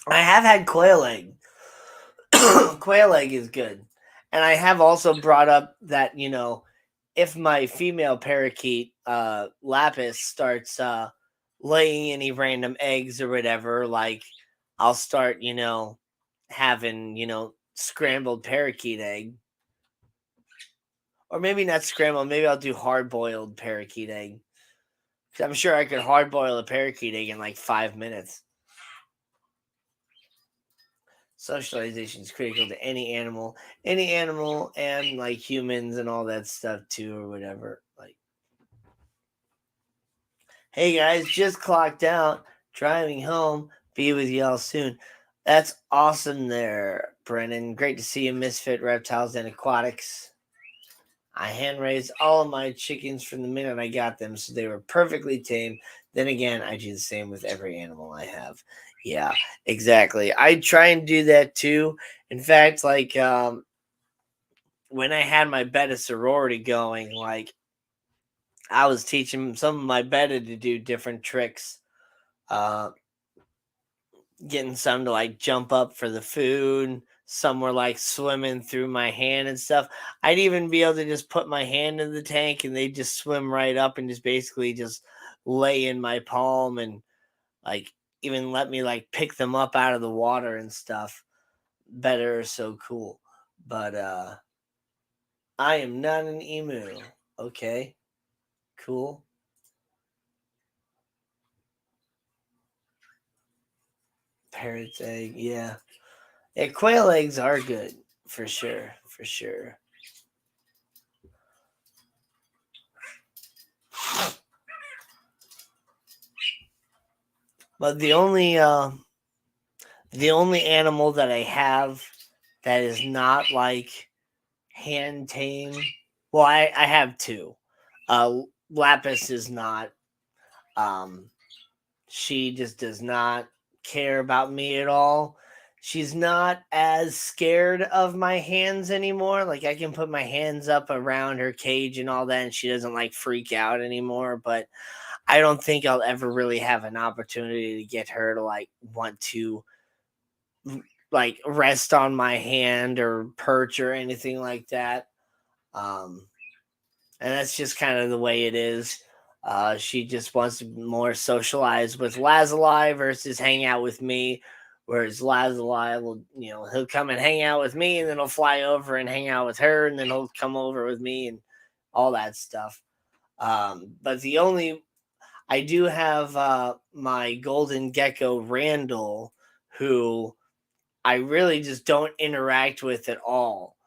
have had quail egg. Quail egg is good. And I have also brought up that, if my female parakeet, Lapis, starts laying any random eggs or whatever, like I'll start, having, scrambled parakeet egg. Or maybe not scrambled. Maybe I'll do hard boiled parakeet egg. 'Cause I'm sure I could hard boil a parakeet egg in like 5 minutes. Socialization is critical to any animal, and like humans and all that stuff too, or whatever. Like, hey guys, just clocked out, driving home. Be with y'all soon. That's awesome there, Brennan. Great to see you, Misfit Reptiles and Aquatics. I hand raised all of my chickens from the minute I got them, so they were perfectly tame. Then again, I do the same with every animal I have. Yeah, exactly. I try and do that too. In fact, like when I had my beta sorority going, like I was teaching some of my beta to do different tricks. Uh, Getting some to like jump up for the food. Some were like swimming through my hand and stuff. I'd even be able to just put my hand in the tank and they'd just swim right up and just basically just lay in my palm and like even let me like pick them up out of the water and stuff. Better, so cool. But I am not an emu. Okay. Cool. Parrot's egg, yeah. Yeah, quail eggs are good for sure. For sure. But the only animal that I have that is not like hand tame. Well, I have two. Lapis is not. Um, she just does not care about me at all. She's not as scared of my hands anymore. Like I can put my hands up around her cage and all that, and she doesn't like freak out anymore. But I don't think I'll ever really have an opportunity to get her to like want to like rest on my hand or perch or anything like that. Um, and that's just kind of the way it is. She just wants to more socialize with Lazuli versus hang out with me. Whereas Lazuli will, he'll come and hang out with me, and then he'll fly over and hang out with her, and then he'll come over with me and all that stuff. But I do have my golden gecko Randall, who I really just don't interact with at all.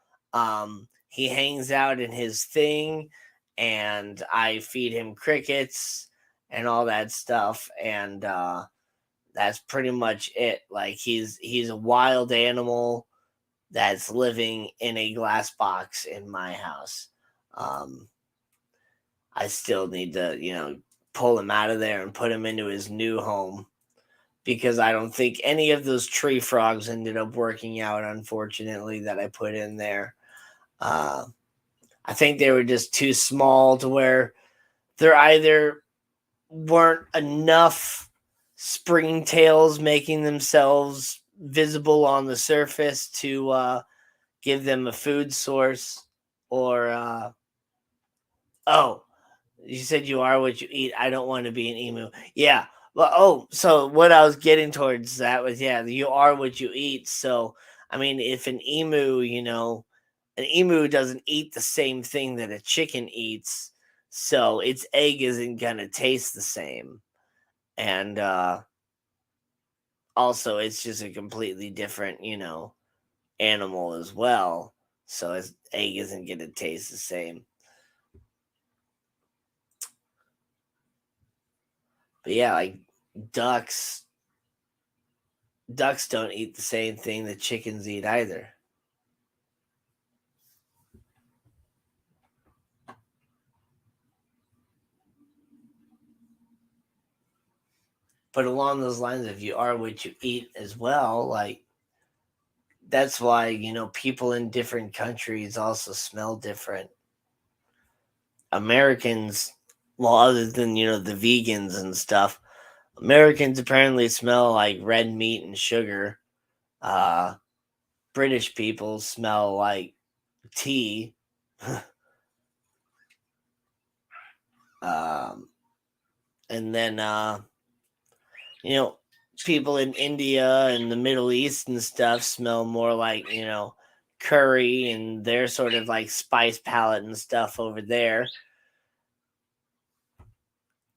He hangs out in his thing, and I feed him crickets and all that stuff, and that's pretty much it. Like he's a wild animal that's living in a glass box in my house. I still need to, pull him out of there and put him into his new home because I don't think any of those tree frogs ended up working out, unfortunately, that I put in there. Uh, I think they were just too small to where there either weren't enough springtails making themselves visible on the surface to give them a food source, or oh, you said you are what you eat. I don't want to be an emu. Yeah. Well, so what I was getting towards that was, yeah, you are what you eat. So, I mean, if an emu doesn't eat the same thing that a chicken eats, so its egg isn't going to taste the same. And also, it's just a completely different, animal as well. So its egg isn't going to taste the same. But yeah, like ducks ducks don't eat the same thing that chickens eat either. But along those lines, if you are what you eat as well, like that's why, people in different countries also smell different. Americans, well, other than, the vegans and stuff, Americans apparently smell like red meat and sugar. Uh, British people smell like tea. um, and then, you know, people in India and the Middle East and stuff smell more like, curry and their sort of like spice palette and stuff over there.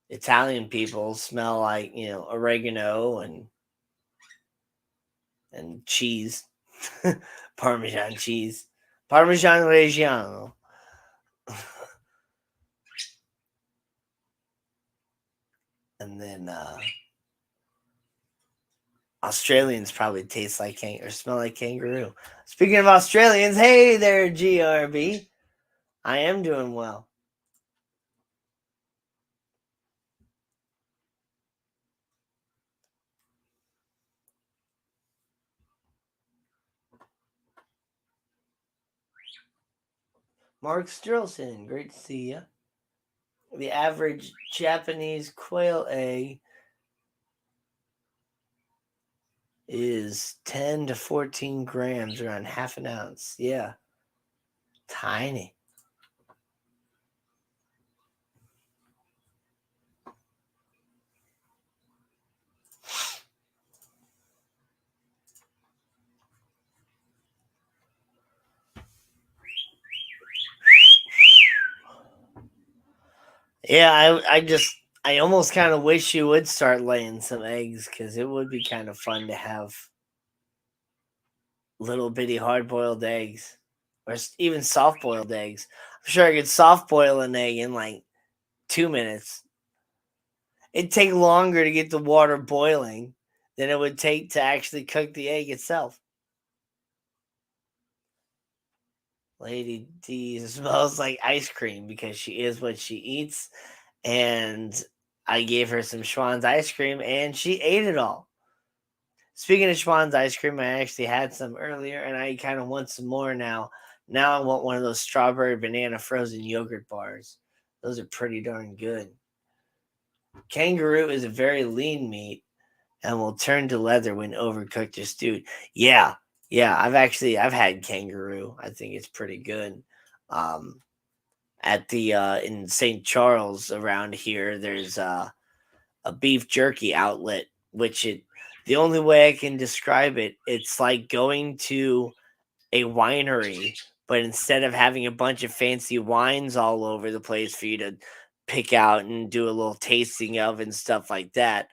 Italian people smell like, oregano and cheese. Parmesan cheese. Parmesan Reggiano. And then Australians probably taste like or smell like kangaroo. Speaking of Australians, hey there, GRB. I am doing well. Mark Strilson, great to see you. The average Japanese quail egg is 10 to 14 grams, around half an ounce. Yeah, tiny. Yeah, I almost kind of wish you would start laying some eggs because it would be kind of fun to have little bitty hard boiled eggs or even soft boiled eggs. I'm sure I could soft boil an egg in like 2 minutes. It'd take longer to get the water boiling than it would take to actually cook the egg itself. Lady D smells like ice cream because she is what she eats. And I gave her some Schwann's ice cream and she ate it all. Speaking of Schwann's ice cream, I actually had some earlier and I kind of want some more now. Now I want one of those strawberry banana frozen yogurt bars. Those are pretty darn good. Kangaroo is a very lean meat and will turn to leather when overcooked or stewed. Yeah, yeah. I've had kangaroo. I think it's pretty good. Um, at the in St. Charles around here, there's a beef jerky outlet, which the only way I can describe it, it's like going to a winery, but instead of having a bunch of fancy wines all over the place for you to pick out and do a little tasting of and stuff like that,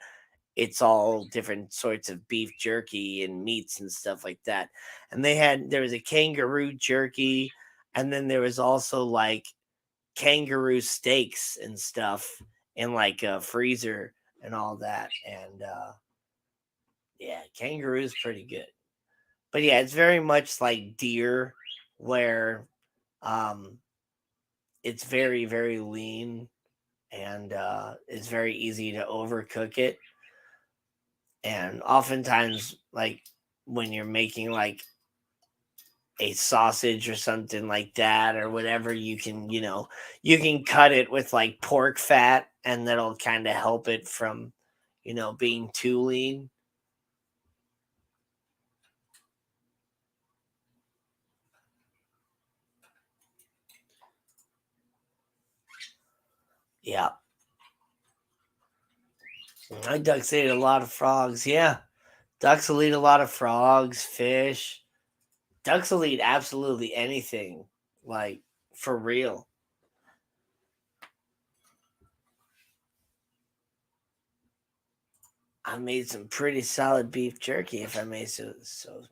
it's all different sorts of beef jerky and meats and stuff like that. And there was a kangaroo jerky, and then there was also like kangaroo steaks and stuff in like a freezer and all that. And yeah, kangaroo's pretty good. But yeah, it's very much like deer, where um, it's very, very lean, and it's very easy to overcook it. And oftentimes, like when you're making like a sausage or something like that or whatever, you can cut it with like pork fat, and that'll kind of help it from being too lean. Yeah, my ducks ate a lot of frogs. Yeah, ducks will eat a lot of frogs, fish. Ducks will eat absolutely anything, like for real. I made some pretty solid beef jerky, if I may so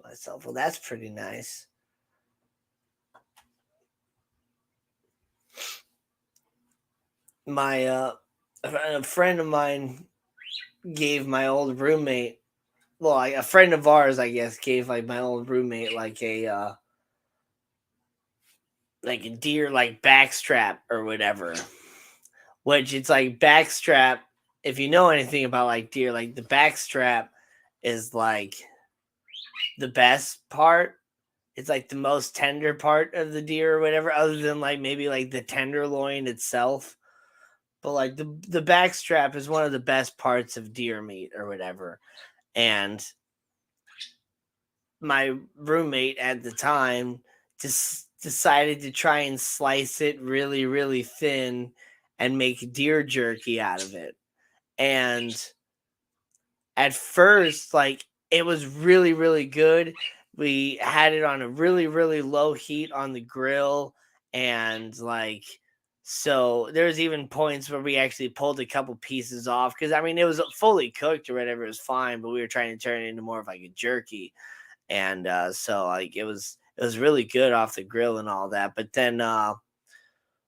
myself. Well, that's pretty nice. My a friend of mine gave my old roommate, well, a friend of ours, I guess, gave like my old roommate like a deer like backstrap or whatever. Which it's like backstrap. If you know anything about like deer, like the backstrap is like the best part. It's like the most tender part of the deer or whatever, other than like maybe like the tenderloin itself. But like the backstrap is one of the best parts of deer meat or whatever. And my roommate at the time just decided to try and slice it really, really thin and make deer jerky out of it. And at first, like, it was really, really good. We had it on a really, really low heat on the grill, and like, so there's even points where we actually pulled a couple pieces off, because I mean it was fully cooked or whatever, it was fine, but we were trying to turn it into more of like a jerky. And so like it was really good off the grill and all that. But then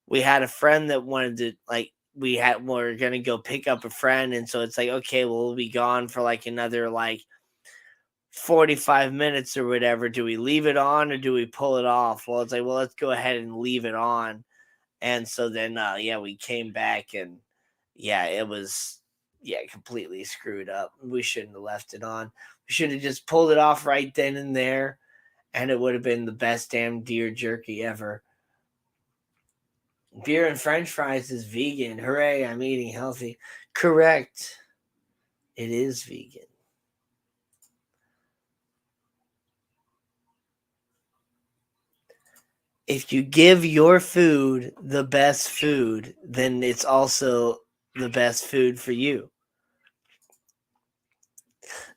we had a friend that wanted to, like, we're gonna go pick up a friend, and so it's like, okay, well, we'll be gone for like another like 45 minutes or whatever. Do we leave it on or do we pull it off? Well, it's like, well, let's go ahead and leave it on. And so then yeah, we came back, and yeah, it was, yeah, completely screwed up. We shouldn't have left it on. We should have just pulled it off right then and there, and it would have been the best damn deer jerky ever. Beer and French fries is vegan. Hooray, I'm eating healthy. Correct. It is vegan. If you give your food the best food, then it's also the best food for you.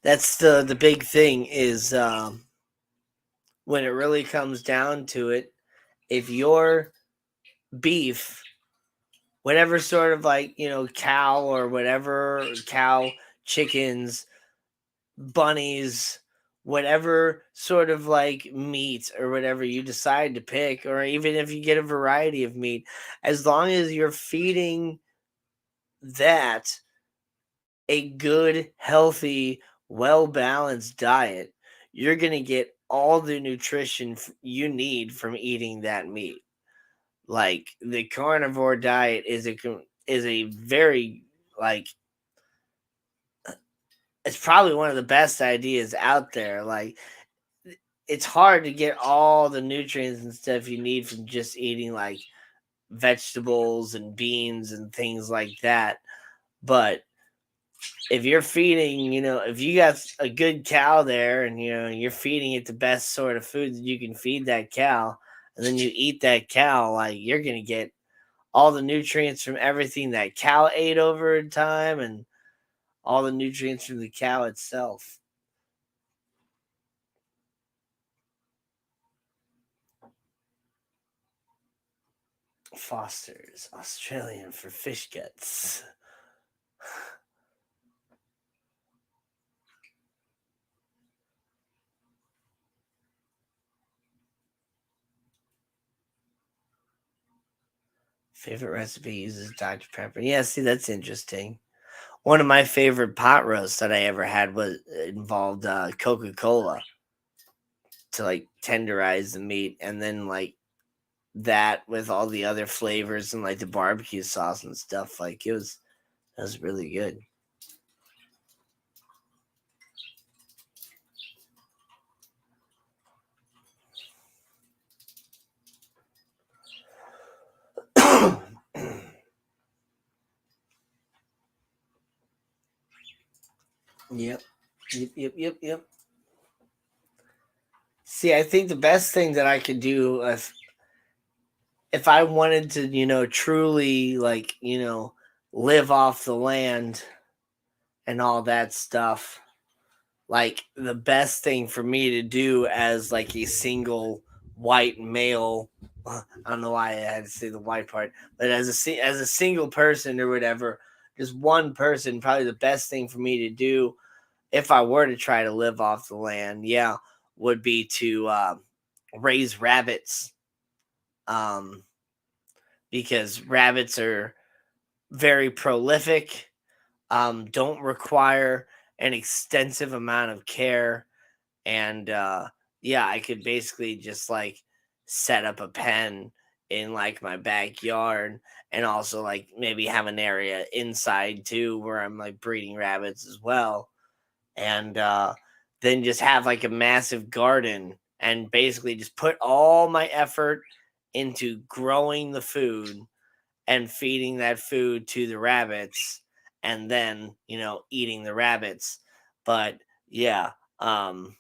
That's the big thing is when it really comes down to it, if your beef, whatever sort of like, cow or whatever, cow, chickens, bunnies, whatever sort of like meat or whatever you decide to pick, or even if you get a variety of meat, as long as you're feeding that a good, healthy, well balanced diet, you're going to get all the nutrition you need from eating that meat. Like the carnivore diet is a very, like, it's probably one of the best ideas out there. Like, it's hard to get all the nutrients and stuff you need from just eating like vegetables and beans and things like that. But if you're feeding, if you got a good cow there, and you're feeding it the best sort of food that you can feed that cow, and then you eat that cow, like, you're gonna get all the nutrients from everything that cow ate over time, and all the nutrients from the cow itself. Foster's Australian for fish guts. Favorite recipe uses Dr. Pepper. Yeah, see, that's interesting. One of my favorite pot roasts that I ever had was involved Coca Cola. to like tenderize the meat, and then like that with all the other flavors and like the barbecue sauce and stuff. Like it was really good. Yep. Yep. See, I think the best thing that I could do if I wanted to, truly like, live off the land and all that stuff, like the best thing for me to do as like a single white male, I don't know why I had to say the white part, but as a single person or whatever, just one person, probably the best thing for me to do if I were to try to live off the land, yeah, would be to raise rabbits. Um, because rabbits are very prolific, don't require an extensive amount of care, and yeah, I could basically just like set up a pen in like my backyard, and also like maybe have an area inside too where I'm like breeding rabbits as well, and then just have like a massive garden and basically just put all my effort into growing the food and feeding that food to the rabbits, and then eating the rabbits. But yeah, um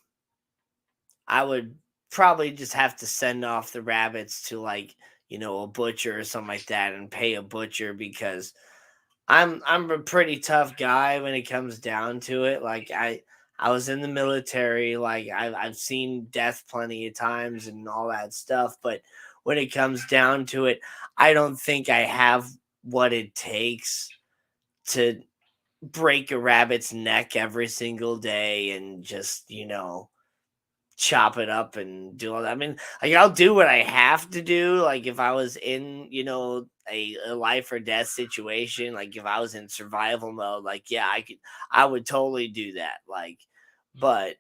I would probably just have to send off the rabbits to like a butcher or something like that and pay a butcher, because I'm a pretty tough guy when it comes down to it. Like I was in the military, like I've seen death plenty of times and all that stuff, but when it comes down to it, I don't think I have what it takes to break a rabbit's neck every single day and just, chop it up and do all that. I mean, like I'll do what I have to do. Like if I was in, a life or death situation, like if I was in survival mode, like yeah, I would totally do that. Like, but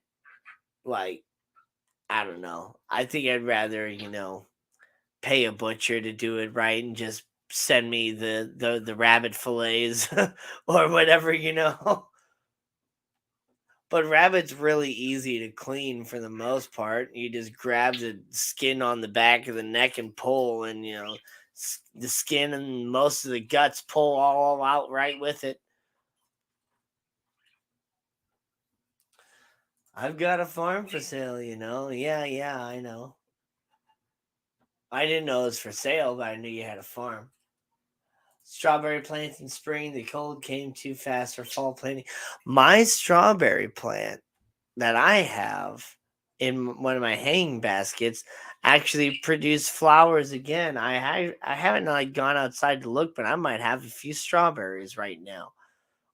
like I don't know. I think I'd rather, pay a butcher to do it right and just send me the rabbit fillets or whatever. But rabbit's really easy to clean for the most part. You just grab the skin on the back of the neck and pull, and the skin and most of the guts pull all out right with it. I've got a farm for sale. Yeah, I know. I didn't know it was for sale, but I knew you had a farm. Strawberry plants in spring. The cold came too fast for fall planting. My strawberry plant that I have in one of my hanging baskets actually produce flowers again. I haven't like gone outside to look, but I might have a few strawberries right now,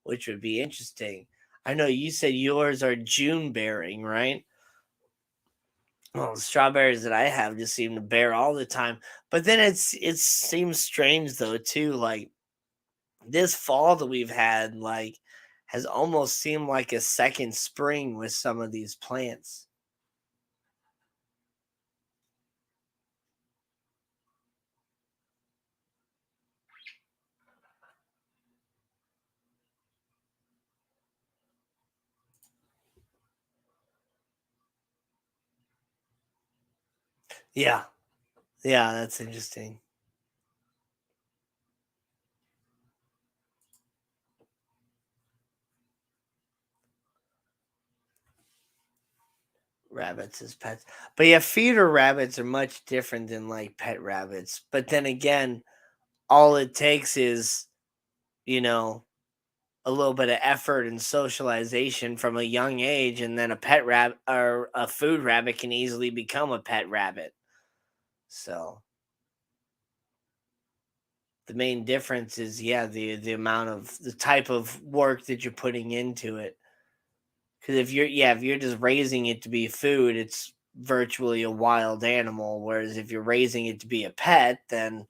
which would be interesting. I know you said yours are June bearing, right? Well, the strawberries that I have just seem to bear all the time. But then it seems strange though too. Like this fall that we've had, like has almost seemed like a second spring with some of these plants. Yeah. Yeah, that's interesting. Rabbits as pets. But yeah, feeder rabbits are much different than like pet rabbits. But then again, all it takes is, you know, a little bit of effort and socialization from a young age, and then a pet rabbit or a food rabbit can easily become a pet rabbit. So the main difference is, yeah, the amount of the type of work that you're putting into it. Because if you're just raising it to be food, it's virtually a wild animal. Whereas if you're raising it to be a pet, then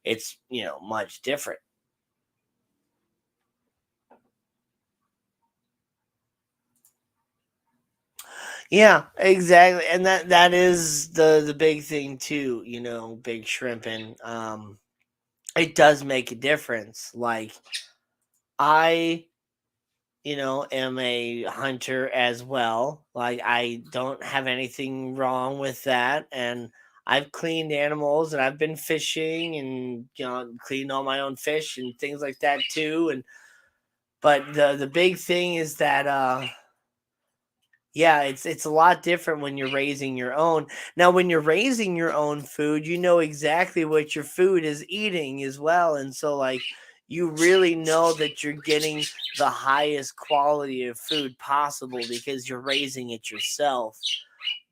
it's much different. Yeah, exactly. And that is the big thing too, you know, big shrimping. It does make a difference. Like I, you know, am a hunter as well. Like I don't have anything wrong with that. And I've cleaned animals and I've been fishing and you know cleaned all my own fish and things like that too. And but the big thing is that yeah, it's a lot different when you're raising your own. Now, when you're raising your own food, you know exactly what your food is eating as well, and so like you really know that you're getting the highest quality of food possible because you're raising it yourself.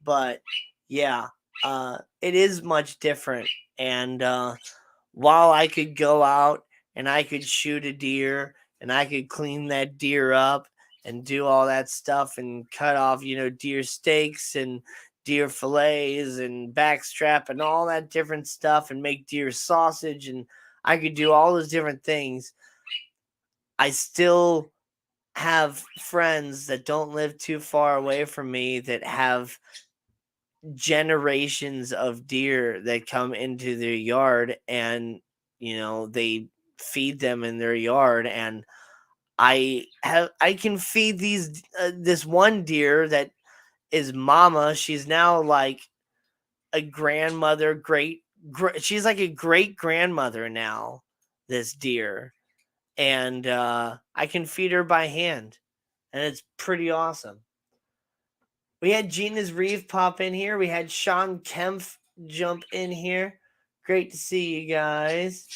But yeah, it is much different. And while I could go out and I could shoot a deer and I could clean that deer up and do all that stuff and cut off, you know, deer steaks and deer fillets and backstrap and all that different stuff and make deer sausage and I could do all those different things. I still have friends that don't live too far away from me that have generations of deer that come into their yard and you know they feed them in their yard and I can feed these this one deer that is mama. She's now like a grandmother, she's like a great grandmother now, this deer. And I can feed her by hand and it's pretty awesome. We had Gina's Reeve pop in here. We had Sean Kempf jump in here. Great to see you guys.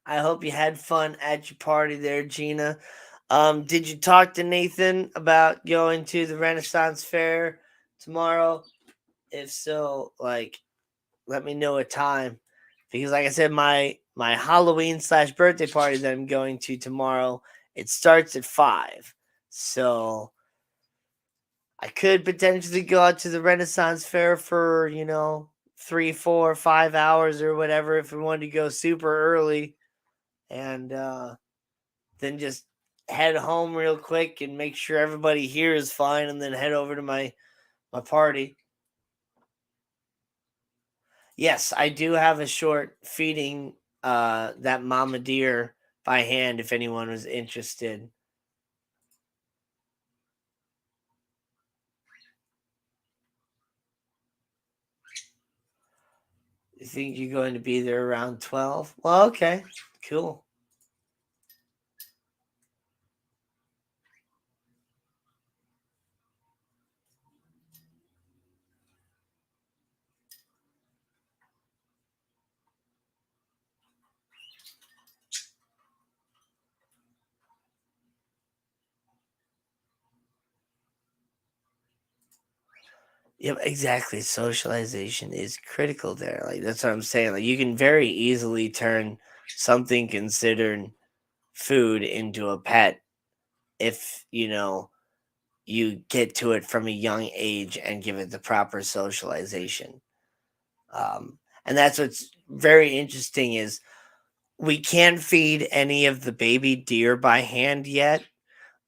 I hope you had fun at your party there, Gina. Did you talk to Nathan about going to the Renaissance Fair tomorrow? If so, like, let me know a time because, like I said, my Halloween slash birthday party that I'm going to tomorrow, it starts at 5. So I could potentially go out to the Renaissance Fair for, you know, 3, 4, 5 hours or whatever if we wanted to go super early and then just head home real quick and make sure everybody here is fine and then head over to my party. Yes, I do have a short feeding that mama deer by hand if anyone was interested. You think you're going to be there around 12? Well, okay. Cool. Yep, exactly. Socialization is critical there. Like that's what I'm saying. Like you can very easily turn something considered food into a pet if, you know, you get to it from a young age and give it the proper socialization. And that's what's very interesting is we can't feed any of the baby deer by hand yet,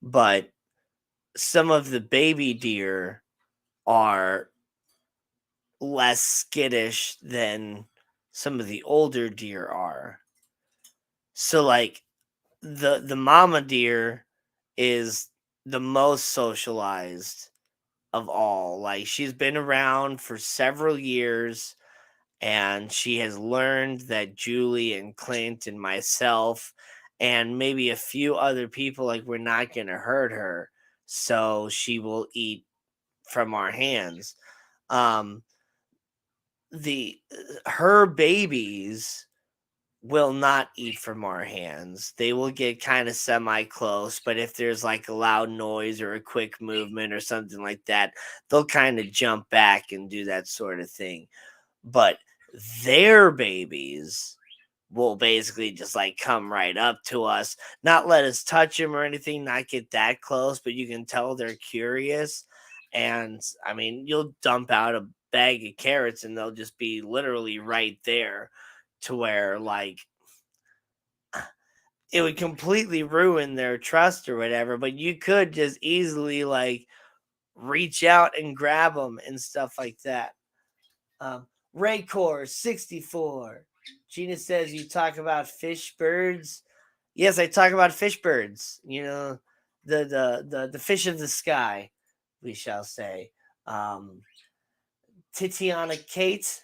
but some of the baby deer are less skittish than some of the older deer are. So like the mama deer is the most socialized of all. Like she's been around for several years and she has learned that Julie and Clint and myself and maybe a few other people like we're not going to hurt her. So she will eat from our hands. Um the her babies will not eat from our hands. They will get kind of semi close, but if there's like a loud noise or a quick movement or something like that, they'll kind of jump back and do that sort of thing. But their babies will basically just like come right up to us, not let us touch them or anything, not get that close, but you can tell they're curious. And I mean, you'll dump out a bag of carrots and they'll just be literally right there to where like it would completely ruin their trust or whatever, but you could just easily like reach out and grab them and stuff like that. Raycor 64. Gina says you talk about fish birds. Yes, I talk about fish birds. You know, the fish of the sky, we shall say. Titiana Kate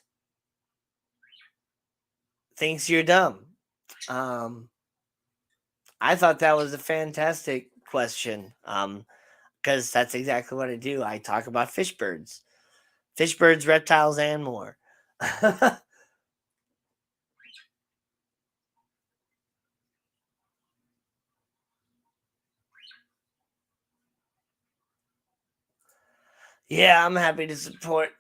thinks you're dumb. I thought that was a fantastic question. Because that's exactly what I do. I talk about fish birds, reptiles, and more. Yeah, I'm happy to support,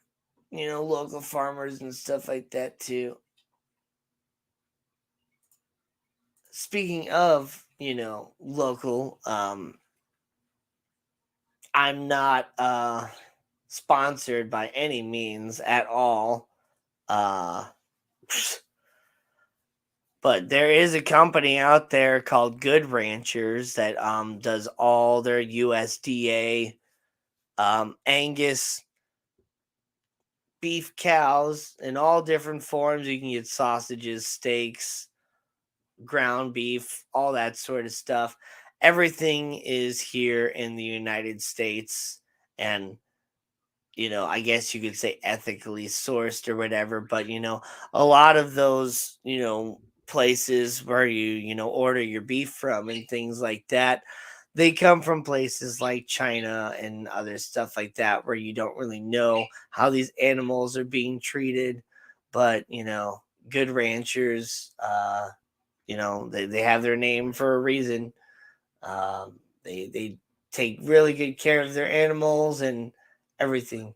local farmers and stuff like that too. Speaking of, local, I'm not sponsored by any means at all. Uh but there is a company out there called Good Ranchers that does all their USDA Angus beef cows in all different forms. You can get sausages, steaks, ground beef, all that sort of stuff. Everything is here in the United States, and I guess you could say ethically sourced or whatever, but a lot of those, places where you order your beef from and things like that, they come from places like China and other stuff like that where you don't really know how these animals are being treated. But, Good Ranchers, they have their name for a reason. They take really good care of their animals and everything.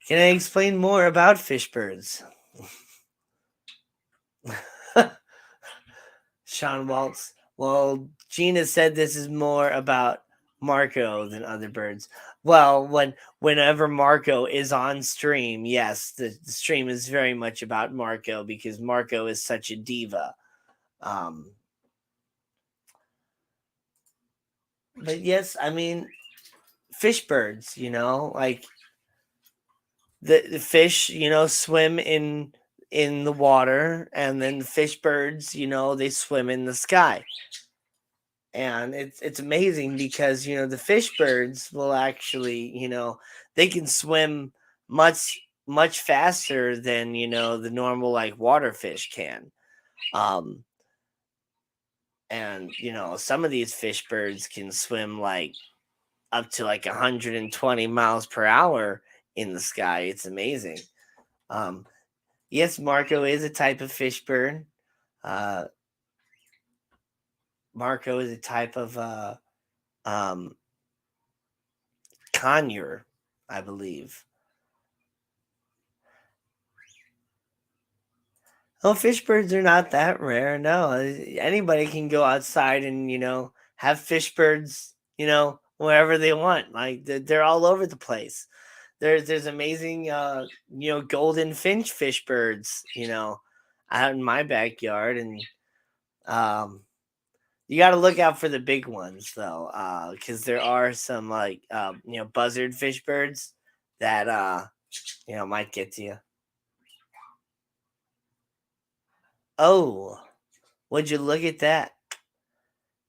Can I explain more about fish birds? Sean Waltz. Well, Gina said this is more about Marco than other birds. Well, whenever Marco is on stream, yes, the stream is very much about Marco because Marco is such a diva. Um, but yes, I mean fish birds, like the fish, swim in the water, and then the fish birds, they swim in the sky. And it's amazing because the fish birds will actually, they can swim much faster than the normal like water fish can. Um and some of these fish birds can swim like up to like 120 miles per hour in the sky. It's amazing. Um, yes, Marco is a type of fish bird. Uh, Marco is a type of um, conure, I believe. Oh, fish birds are not that rare. No, anybody can go outside and have fish birds, wherever they want. Like they're all over the place. There's amazing golden finch fish birds, out in my backyard, and um you got to look out for the big ones though, because there are some like buzzard fish birds that might get to you. Oh, would you look at that?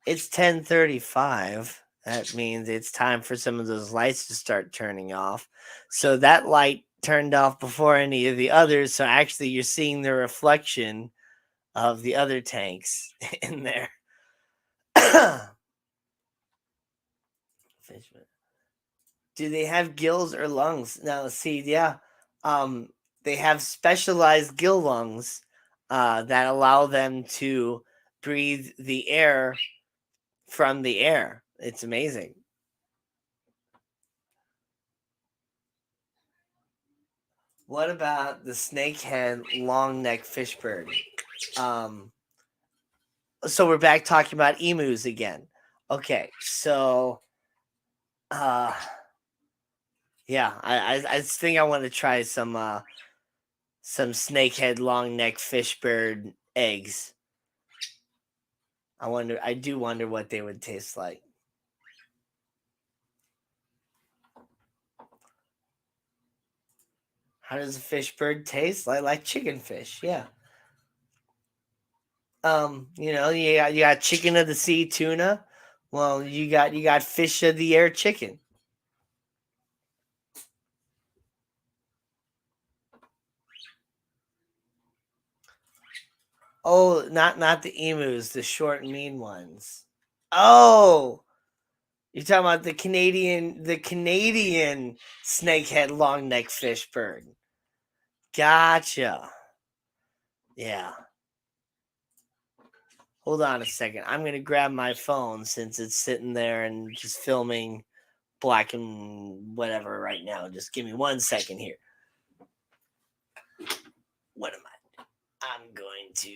It's 10:35. That means it's time for some of those lights to start turning off. So that light turned off before any of the others. So actually, you're seeing the reflection of the other tanks in there. Do they have gills or lungs? Now, see, yeah, um, they have specialized gill lungs that allow them to breathe the air from the air. It's amazing. What about the snakehead long neck fishbird? Um, so we're back talking about emus again. Okay, so uh, yeah, I think I want to try some snakehead long neck fishbird eggs. I do wonder what they would taste like. How does a fish bird taste? Like chicken fish, yeah. You got chicken of the sea tuna. Well, you got fish of the air chicken. Oh, not the emus, the short and mean ones. Oh, you're talking about the Canadian snakehead long neck fish bird. Gotcha. Yeah. Hold on a second. I'm gonna grab my phone since it's sitting there and just filming black and whatever right now. Just give me 1 second here. What am I? I'm going to.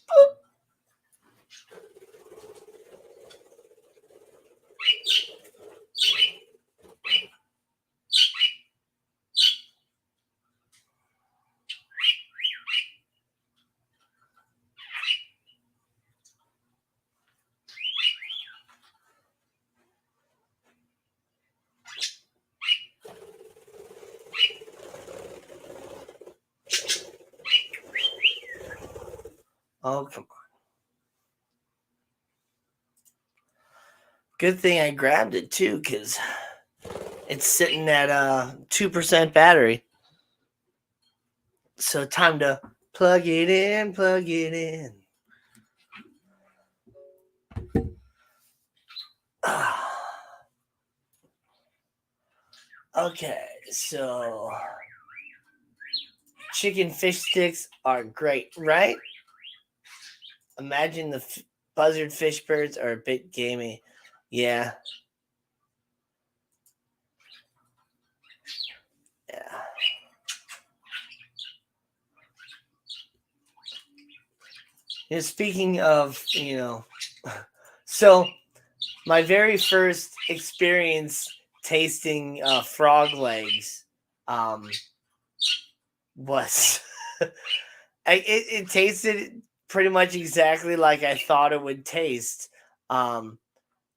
Boop. Oh, come on. Good thing I grabbed it too, because it's sitting at 2% battery. So time to plug it in, plug it in. Okay, so chicken fish sticks are great, right? Imagine the buzzard fish birds are a bit gamey. Yeah. Yeah. Speaking of, so my very first experience tasting frog legs was it tasted pretty much exactly like I thought it would taste.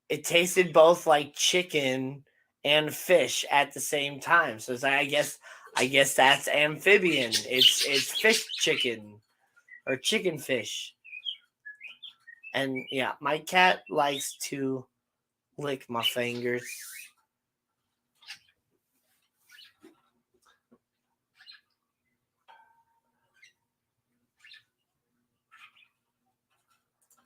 It tasted both like chicken and fish at the same time. So it's like, I guess that's amphibian. It's fish chicken or chicken fish. And yeah, my cat likes to lick my fingers.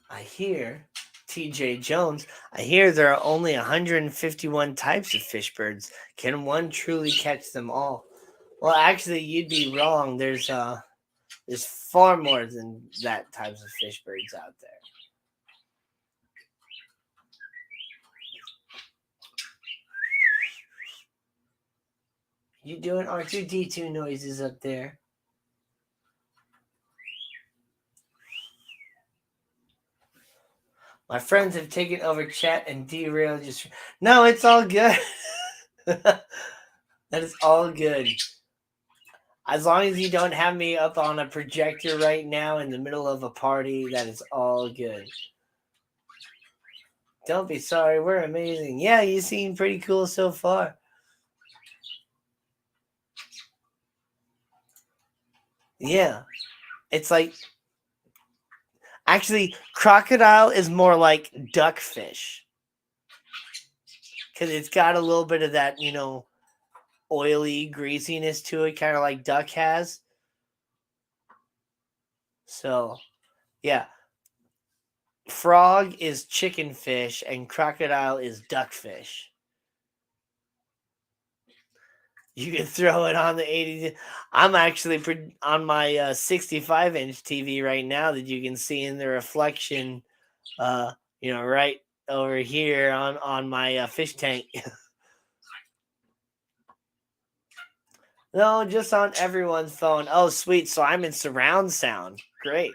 I hear TJ Jones. I hear there are only 151 types of fish birds. Can one truly catch them all? Well, actually, you'd be wrong. There's far more than that types of fish birds out there. You doing R2D2 noises up there? My friends have taken over chat and derailed just. No, it's all good. That is all good. As long as you don't have me up on a projector right now in the middle of a party, that is all good. Don't be sorry, we're amazing. Yeah, you seem pretty cool so far. Yeah. It's like actually crocodile is more like duckfish. Cause it's got a little bit of that, oily greasiness to it, kind of like duck has. So yeah. Frog is chicken fish and crocodile is duckfish. You can throw it on the 80. I'm actually on my 65-inch TV right now that you can see in the reflection, right over here on my fish tank. No, just on everyone's phone. Oh, sweet. So I'm in surround sound. Great.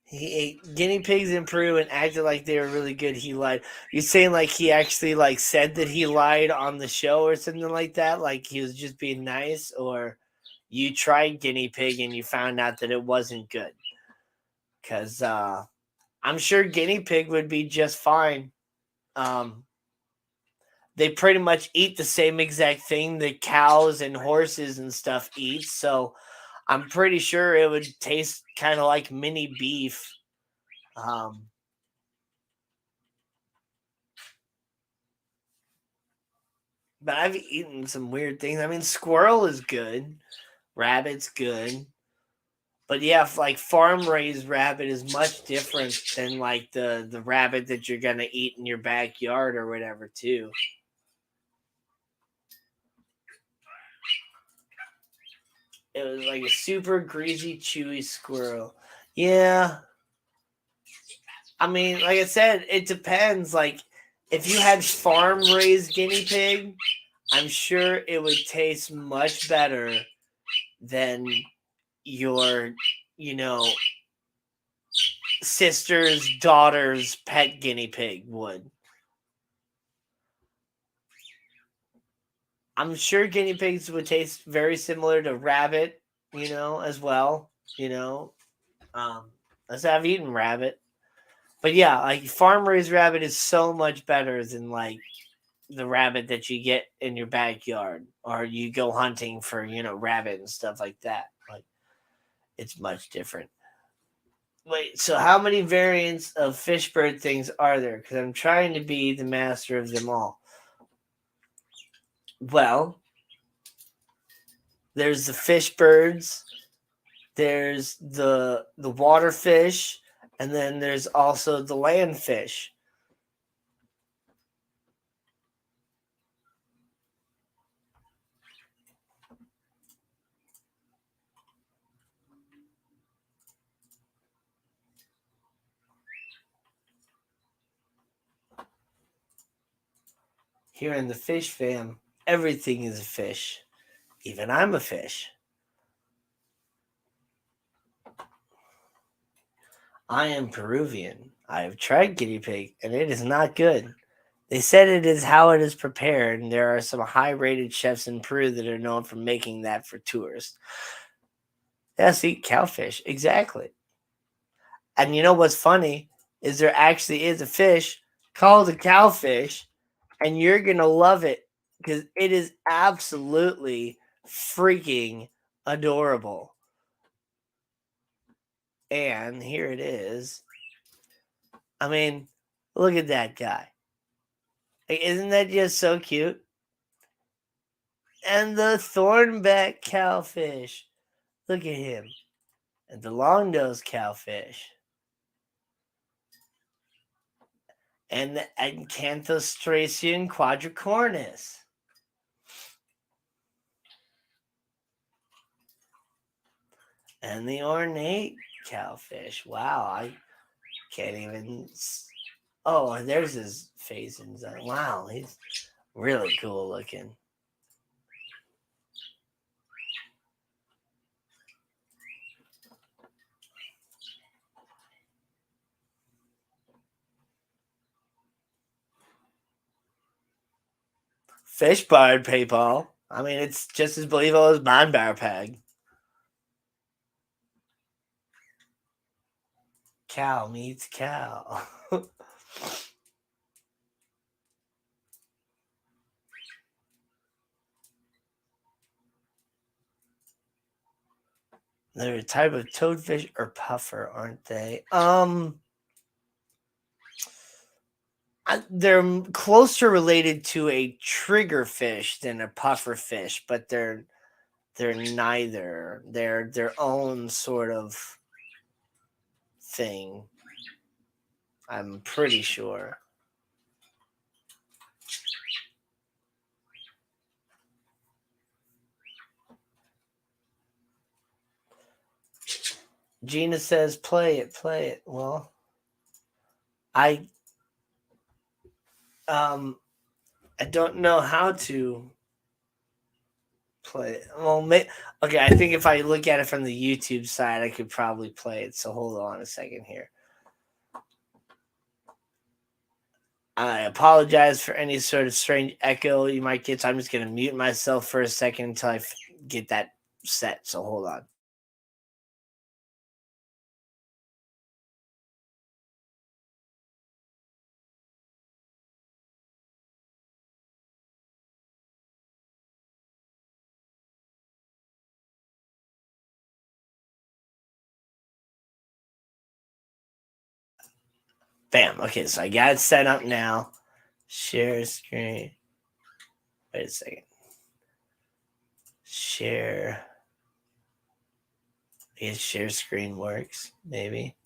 He ate guinea pigs in Peru and acted like they were really good. He lied. You're saying like he actually like said that he lied on the show or something like that? Like he was just being nice, or you tried guinea pig and you found out that it wasn't good? Because I'm sure guinea pig would be just fine. They pretty much eat the same exact thing that cows and horses and stuff eat. So I'm pretty sure it would taste kind of like mini beef. But I've eaten some weird things. I mean, squirrel is good, rabbit's good. But yeah, like farm raised rabbit is much different than like the rabbit that you're gonna eat in your backyard or whatever too. It was like a super greasy, chewy squirrel. Yeah. I mean, like I said, it depends. Like, if you had farm raised guinea pig, I'm sure it would taste much better than your, you know, sister's daughter's pet guinea pig would. I'm sure guinea pigs would taste very similar to rabbit, as well. You know, as I've eaten rabbit. But yeah, like farm raised rabbit is so much better than like the rabbit that you get in your backyard or you go hunting for, rabbit and stuff like that. Like it's much different. Wait, so how many variants of fish bird things are there? Because I'm trying to be the master of them all. Well, there's the fish birds, there's the water fish, and then there's also the land fish. Here in the fish fam, everything is a fish. Even I'm a fish. I am Peruvian. I have tried guinea pig, and it is not good. They said it is how it is prepared, and there are some high rated chefs in Peru that are known for making that for tourists. Yes, eat cowfish. Exactly. And you know what's funny is there actually is a fish called a cowfish, and you're going to love it because it is absolutely freaking adorable. And here it is. I mean, look at that guy. Isn't that just so cute? And the thornback cowfish. Look at him. And the long-nosed cowfish. And the Acanthostracian quadricornis. And the ornate cowfish. Wow, I can't even. Oh, there's his face. Wow, he's really cool looking. Fish bird people. I mean, it's just as believable as man bear peg. Cow meets cow. They're a type of toadfish or puffer, aren't they? They're closer related to a triggerfish than a puffer fish, but they're neither. They're their own sort of thing. I'm pretty sure. Gina says, play it, play it. Well, I I don't know how to play. Well, okay. I think if I look at it from the YouTube side, I could probably play it. So hold on a second here. I apologize for any sort of strange echo you might get. So I'm just going to mute myself for a second until I get that set. So hold on. Bam. Okay, so I got it set up now. Share screen. Wait a second. Share. I guess share screen works, maybe.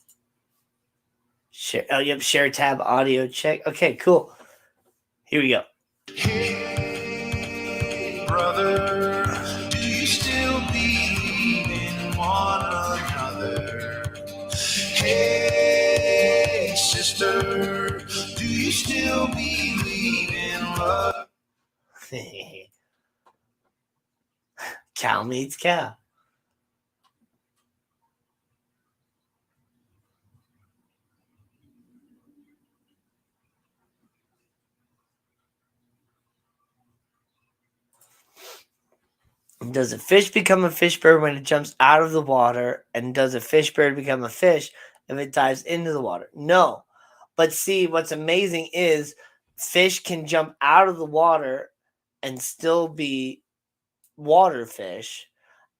Share. Oh, yep. Share tab audio check. Okay, cool. Here we go. Hey, brother, do you still believe in one another? Hey, sister, do you still believe in love? Cow meets cow. Does a fish become a fish bird when it jumps out of the water? And does a fish bird become a fish if it dives into the water? No. But see, what's amazing is fish can jump out of the water and still be water fish.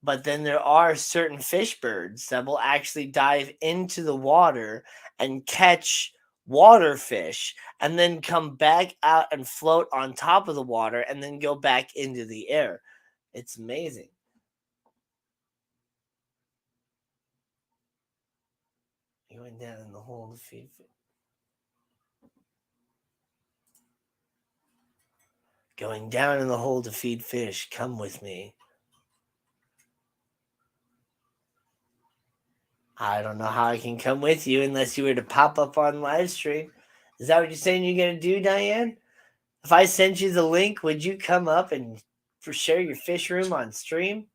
But then there are certain fish birds that will actually dive into the water and catch water fish and then come back out and float on top of the water and then go back into the air. It's amazing. Going down in the hole to feed fish. Going down in the hole to feed fish. Come with me. I don't know how I can come with you unless you were to pop up on live stream. Is that what you're saying you're going to do, Diane? If I send you the link, would you come up and share your fish room on stream?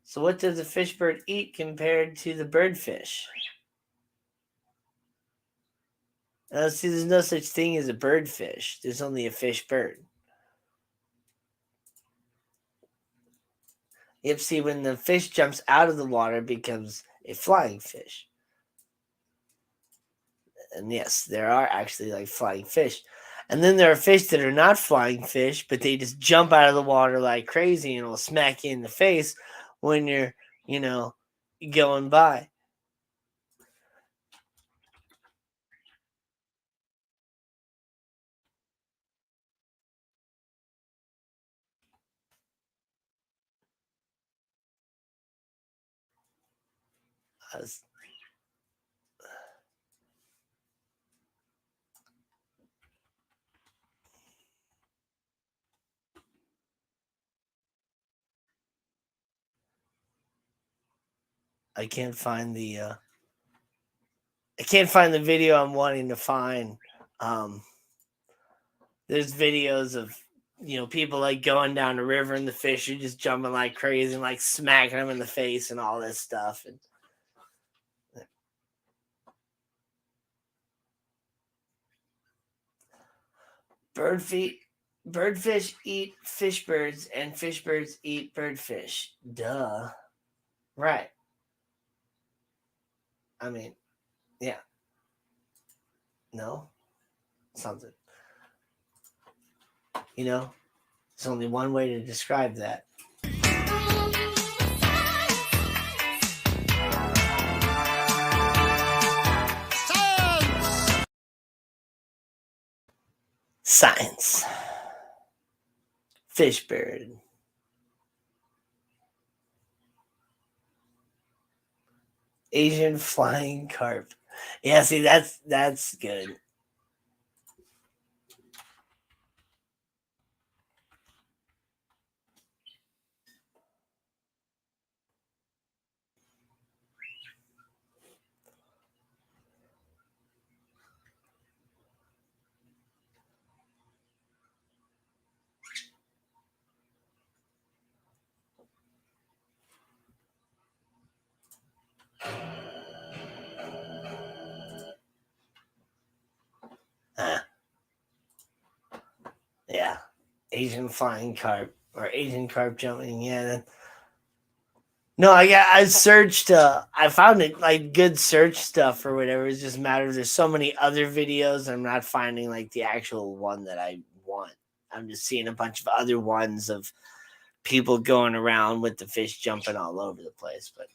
So what does a fish bird eat compared to the birdfish? See, there's no such thing as a birdfish. There's only a fish bird. Yep, see, when the fish jumps out of the water, it becomes a flying fish. And yes, there are actually like flying fish. And then there are fish that are not flying fish, but they just jump out of the water like crazy and will smack you in the face when you're, going by. I can't find the video I'm wanting to find. There's videos of people like going down the river and the fish are just jumping like crazy and like smacking them in the face and all this stuff. And birdfish eat fish birds and fish birds eat birdfish. Duh. Right. I mean, yeah. No. Something. There's only one way to describe that. Science. Fish bird. Asian flying carp. Yeah, see, that's good. Yeah. Asian flying carp or Asian carp jumping. Yeah. No, I searched. I found it like good search stuff or whatever. It just matters. There's so many other videos. I'm not finding like the actual one that I want. I'm just seeing a bunch of other ones of people going around with the fish jumping all over the place. But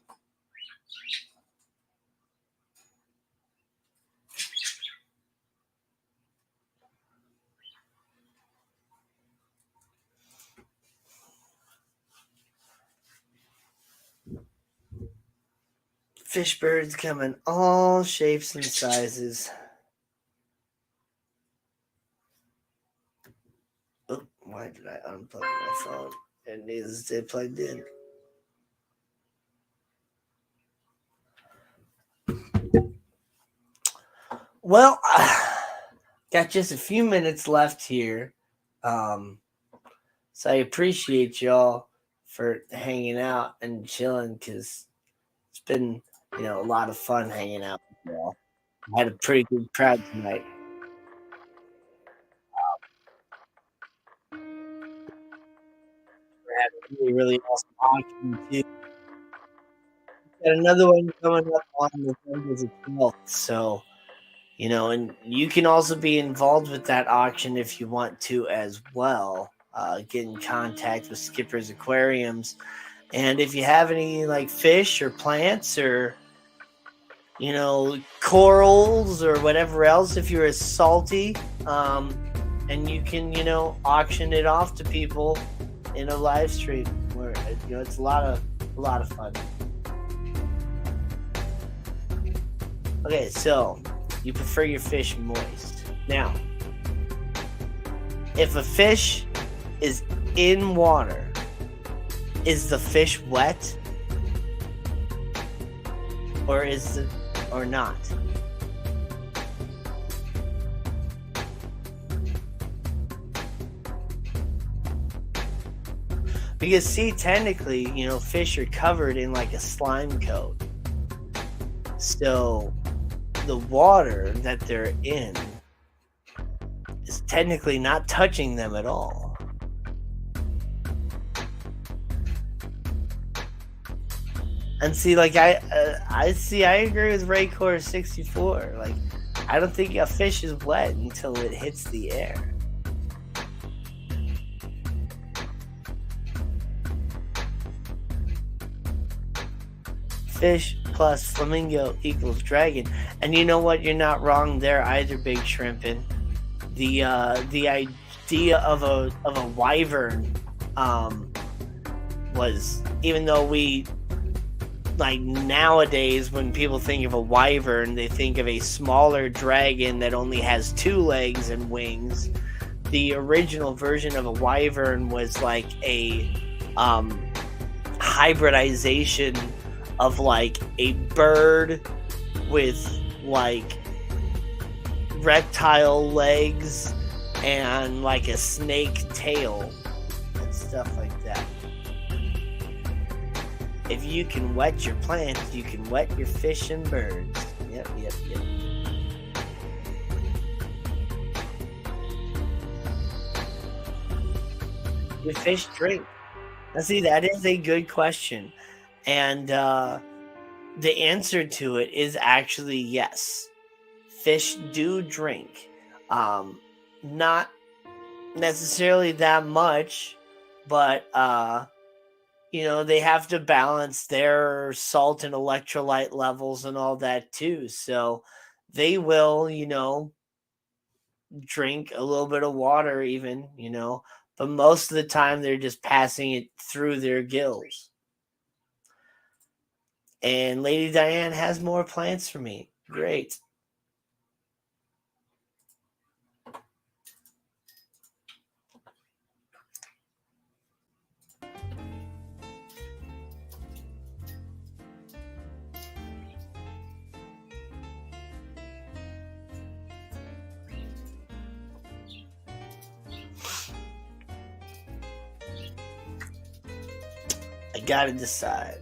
fish birds come in all shapes and sizes. Oh, why did I unplug my phone? It needs to stay plugged in. Well, got just a few minutes left here. So I appreciate y'all for hanging out and chilling because it's been, a lot of fun hanging out with y'all. I had a pretty good crowd tonight. We had a really, really awesome auction too. Got another one coming up on November the 12th. So, and you can also be involved with that auction if you want to as well. Get in contact with Skipper's Aquariums. And if you have any like fish or plants or, corals or whatever else, if you're as salty, and you can, auction it off to people in a live stream where, it's a lot of fun. Okay, so you prefer your fish moist. Now, if a fish is in water, is the fish wet? Or not? Because see, technically, fish are covered in like a slime coat. So the water that they're in is technically not touching them at all. And see, like I agree with Raycore 64. Like, I don't think a fish is wet until it hits the air. Fish plus flamingo equals dragon. And you know what? You're not wrong there either, Big Shrimpin'. The idea of a wyvern was, even though we, like, nowadays when people think of a wyvern, they think of a smaller dragon that only has 2 legs and wings. The original version of a wyvern was like a hybridization of like a bird with like reptile legs and like a snake tail and stuff like that. If you can wet your plants, you can wet your fish and birds. Yep. Do fish drink? Now see, that is a good question. And the answer to it is actually yes. Fish do drink. Not necessarily that much, but they have to balance their salt and electrolyte levels and all that too. So they will, drink a little bit of water even, but most of the time they're just passing it through their gills. And Lady Diane has more plants for me. Great. I gotta decide.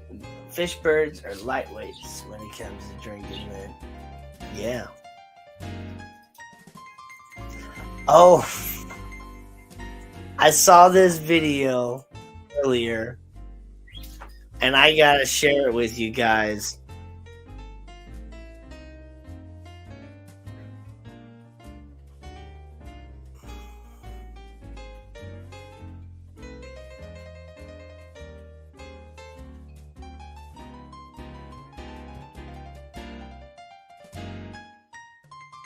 Fish birds are lightweights when it comes to drinking, man. Yeah. Oh, I saw this video earlier, and I gotta share it with you guys.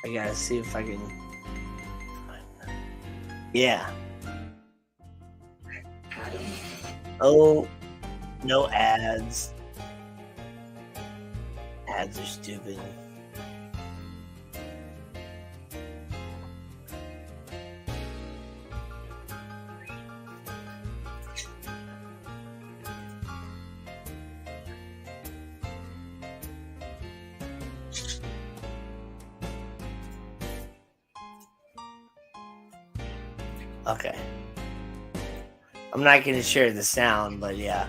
I gotta see if I can. Yeah. Oh, no ads. Ads are stupid. Okay. I'm not going to share the sound, but yeah.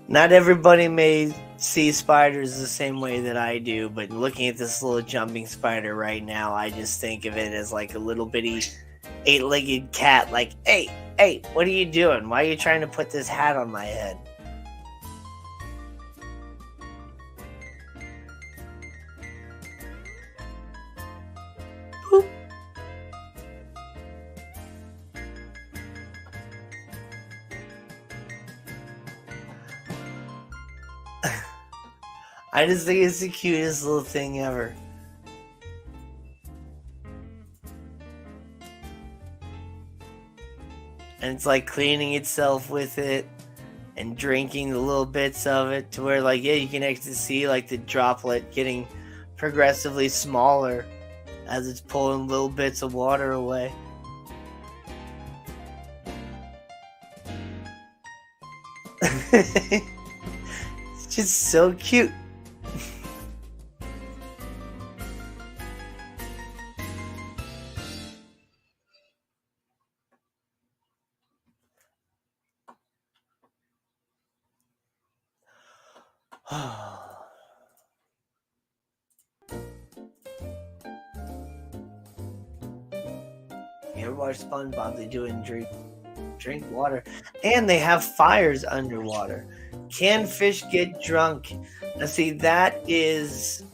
Not everybody may see spiders the same way that I do, but looking at this little jumping spider right now, I just think of it as like a little bitty 8-legged cat. Like, hey, what are you doing? Why are you trying to put this hat on my head? Boop. I just think it's the cutest little thing ever. And it's like cleaning itself with it and drinking the little bits of it to where, like, yeah, you can actually see like the droplet getting progressively smaller as it's pulling little bits of water away. It's just so cute. You ever watch SpongeBob? They do it and drink water, and they have fires underwater. Can fish get drunk? Now, see, that is,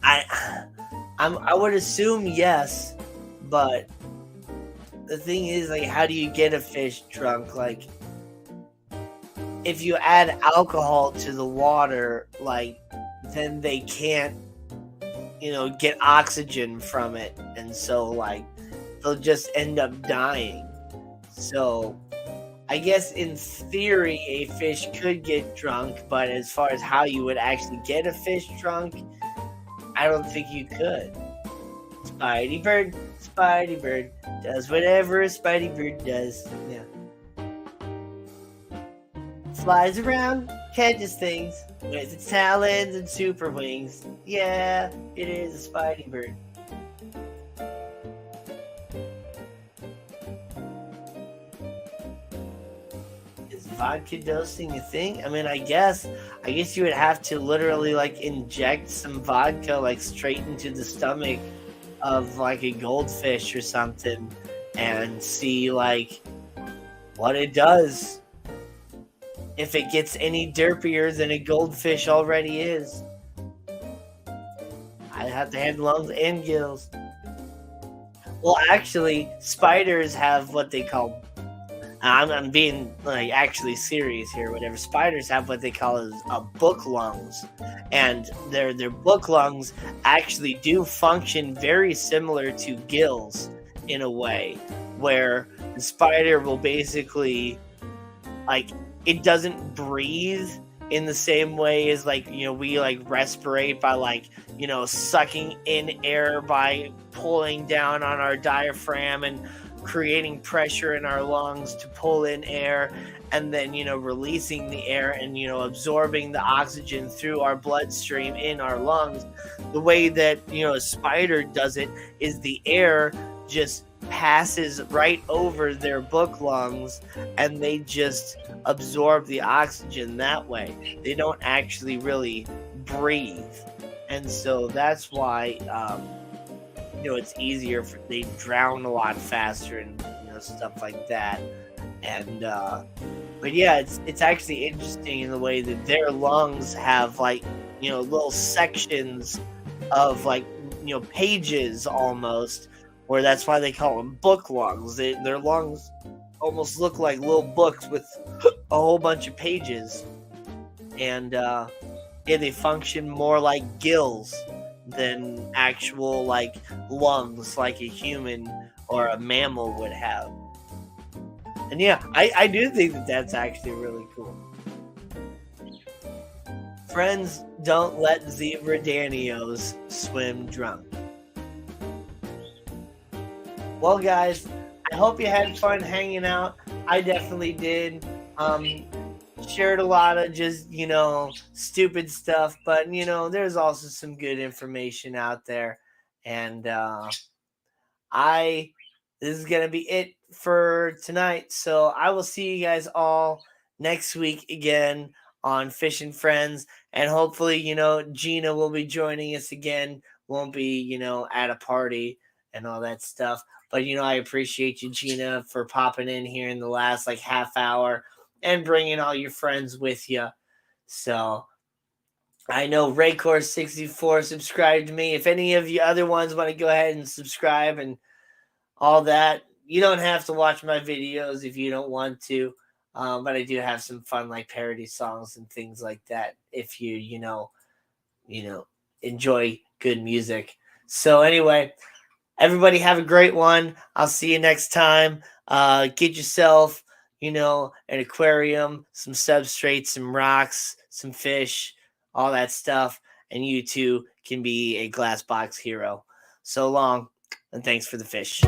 I would assume yes, but the thing is, like, how do you get a fish drunk? Like, if you add alcohol to the water, like, then they can't, get oxygen from it, and so, like, they'll just end up dying. So I guess in theory a fish could get drunk, but as far as how you would actually get a fish drunk, I don't think you could. Spidey Bird does whatever a Spidey Bird does. Yeah. Flies around, catches things with its talons and super wings. Yeah, it is a Spidey Bird. Is vodka dosing a thing? I mean, I guess you would have to literally like inject some vodka like straight into the stomach of like a goldfish or something and see like what it does. If it gets any derpier than a goldfish already is. I'd have to have lungs and gills. Well, actually, spiders have what they call... I'm being like actually serious here. Whatever. Spiders have what they call book lungs, and their book lungs actually do function very similar to gills in a way, where the spider will basically like it doesn't breathe in the same way as like we like respirate by like sucking in air by pulling down on our diaphragm and creating pressure in our lungs to pull in air, and then releasing the air and absorbing the oxygen through our bloodstream in our lungs. The way that a spider does it is the air just passes right over their book lungs, and they just absorb the oxygen that way. They don't actually really breathe, and so that's why it's easier for they drown a lot faster and stuff like that. And but yeah, it's actually interesting in the way that their lungs have like little sections of like pages almost, where that's why they call them book lungs. Their lungs almost look like little books with a whole bunch of pages, and they function more like gills than actual like lungs like a human or a mammal would have. And yeah, I do think that that's actually really cool. Friends, don't let zebra Danios swim drunk. Well, guys, I hope you had fun hanging out. I definitely did. Shared a lot of just, stupid stuff, but, there's also some good information out there. And this is going to be it for tonight. So I will see you guys all next week again on Fishing Friends. And hopefully, Gina will be joining us again. Won't be, at a party and all that stuff. But, I appreciate you, Gina, for popping in here in the last like half hour and bringing all your friends with you. So I know Raycore64 subscribed to me. If any of you other ones want to go ahead and subscribe and all that, you don't have to watch my videos if you don't want to. But I do have some fun like parody songs and things like that if you enjoy good music. So anyway, everybody have a great one. I'll see you next time. Get yourself, an aquarium, some substrates, some rocks, some fish, all that stuff. And you too can be a glass box hero. So long, and thanks for the fish.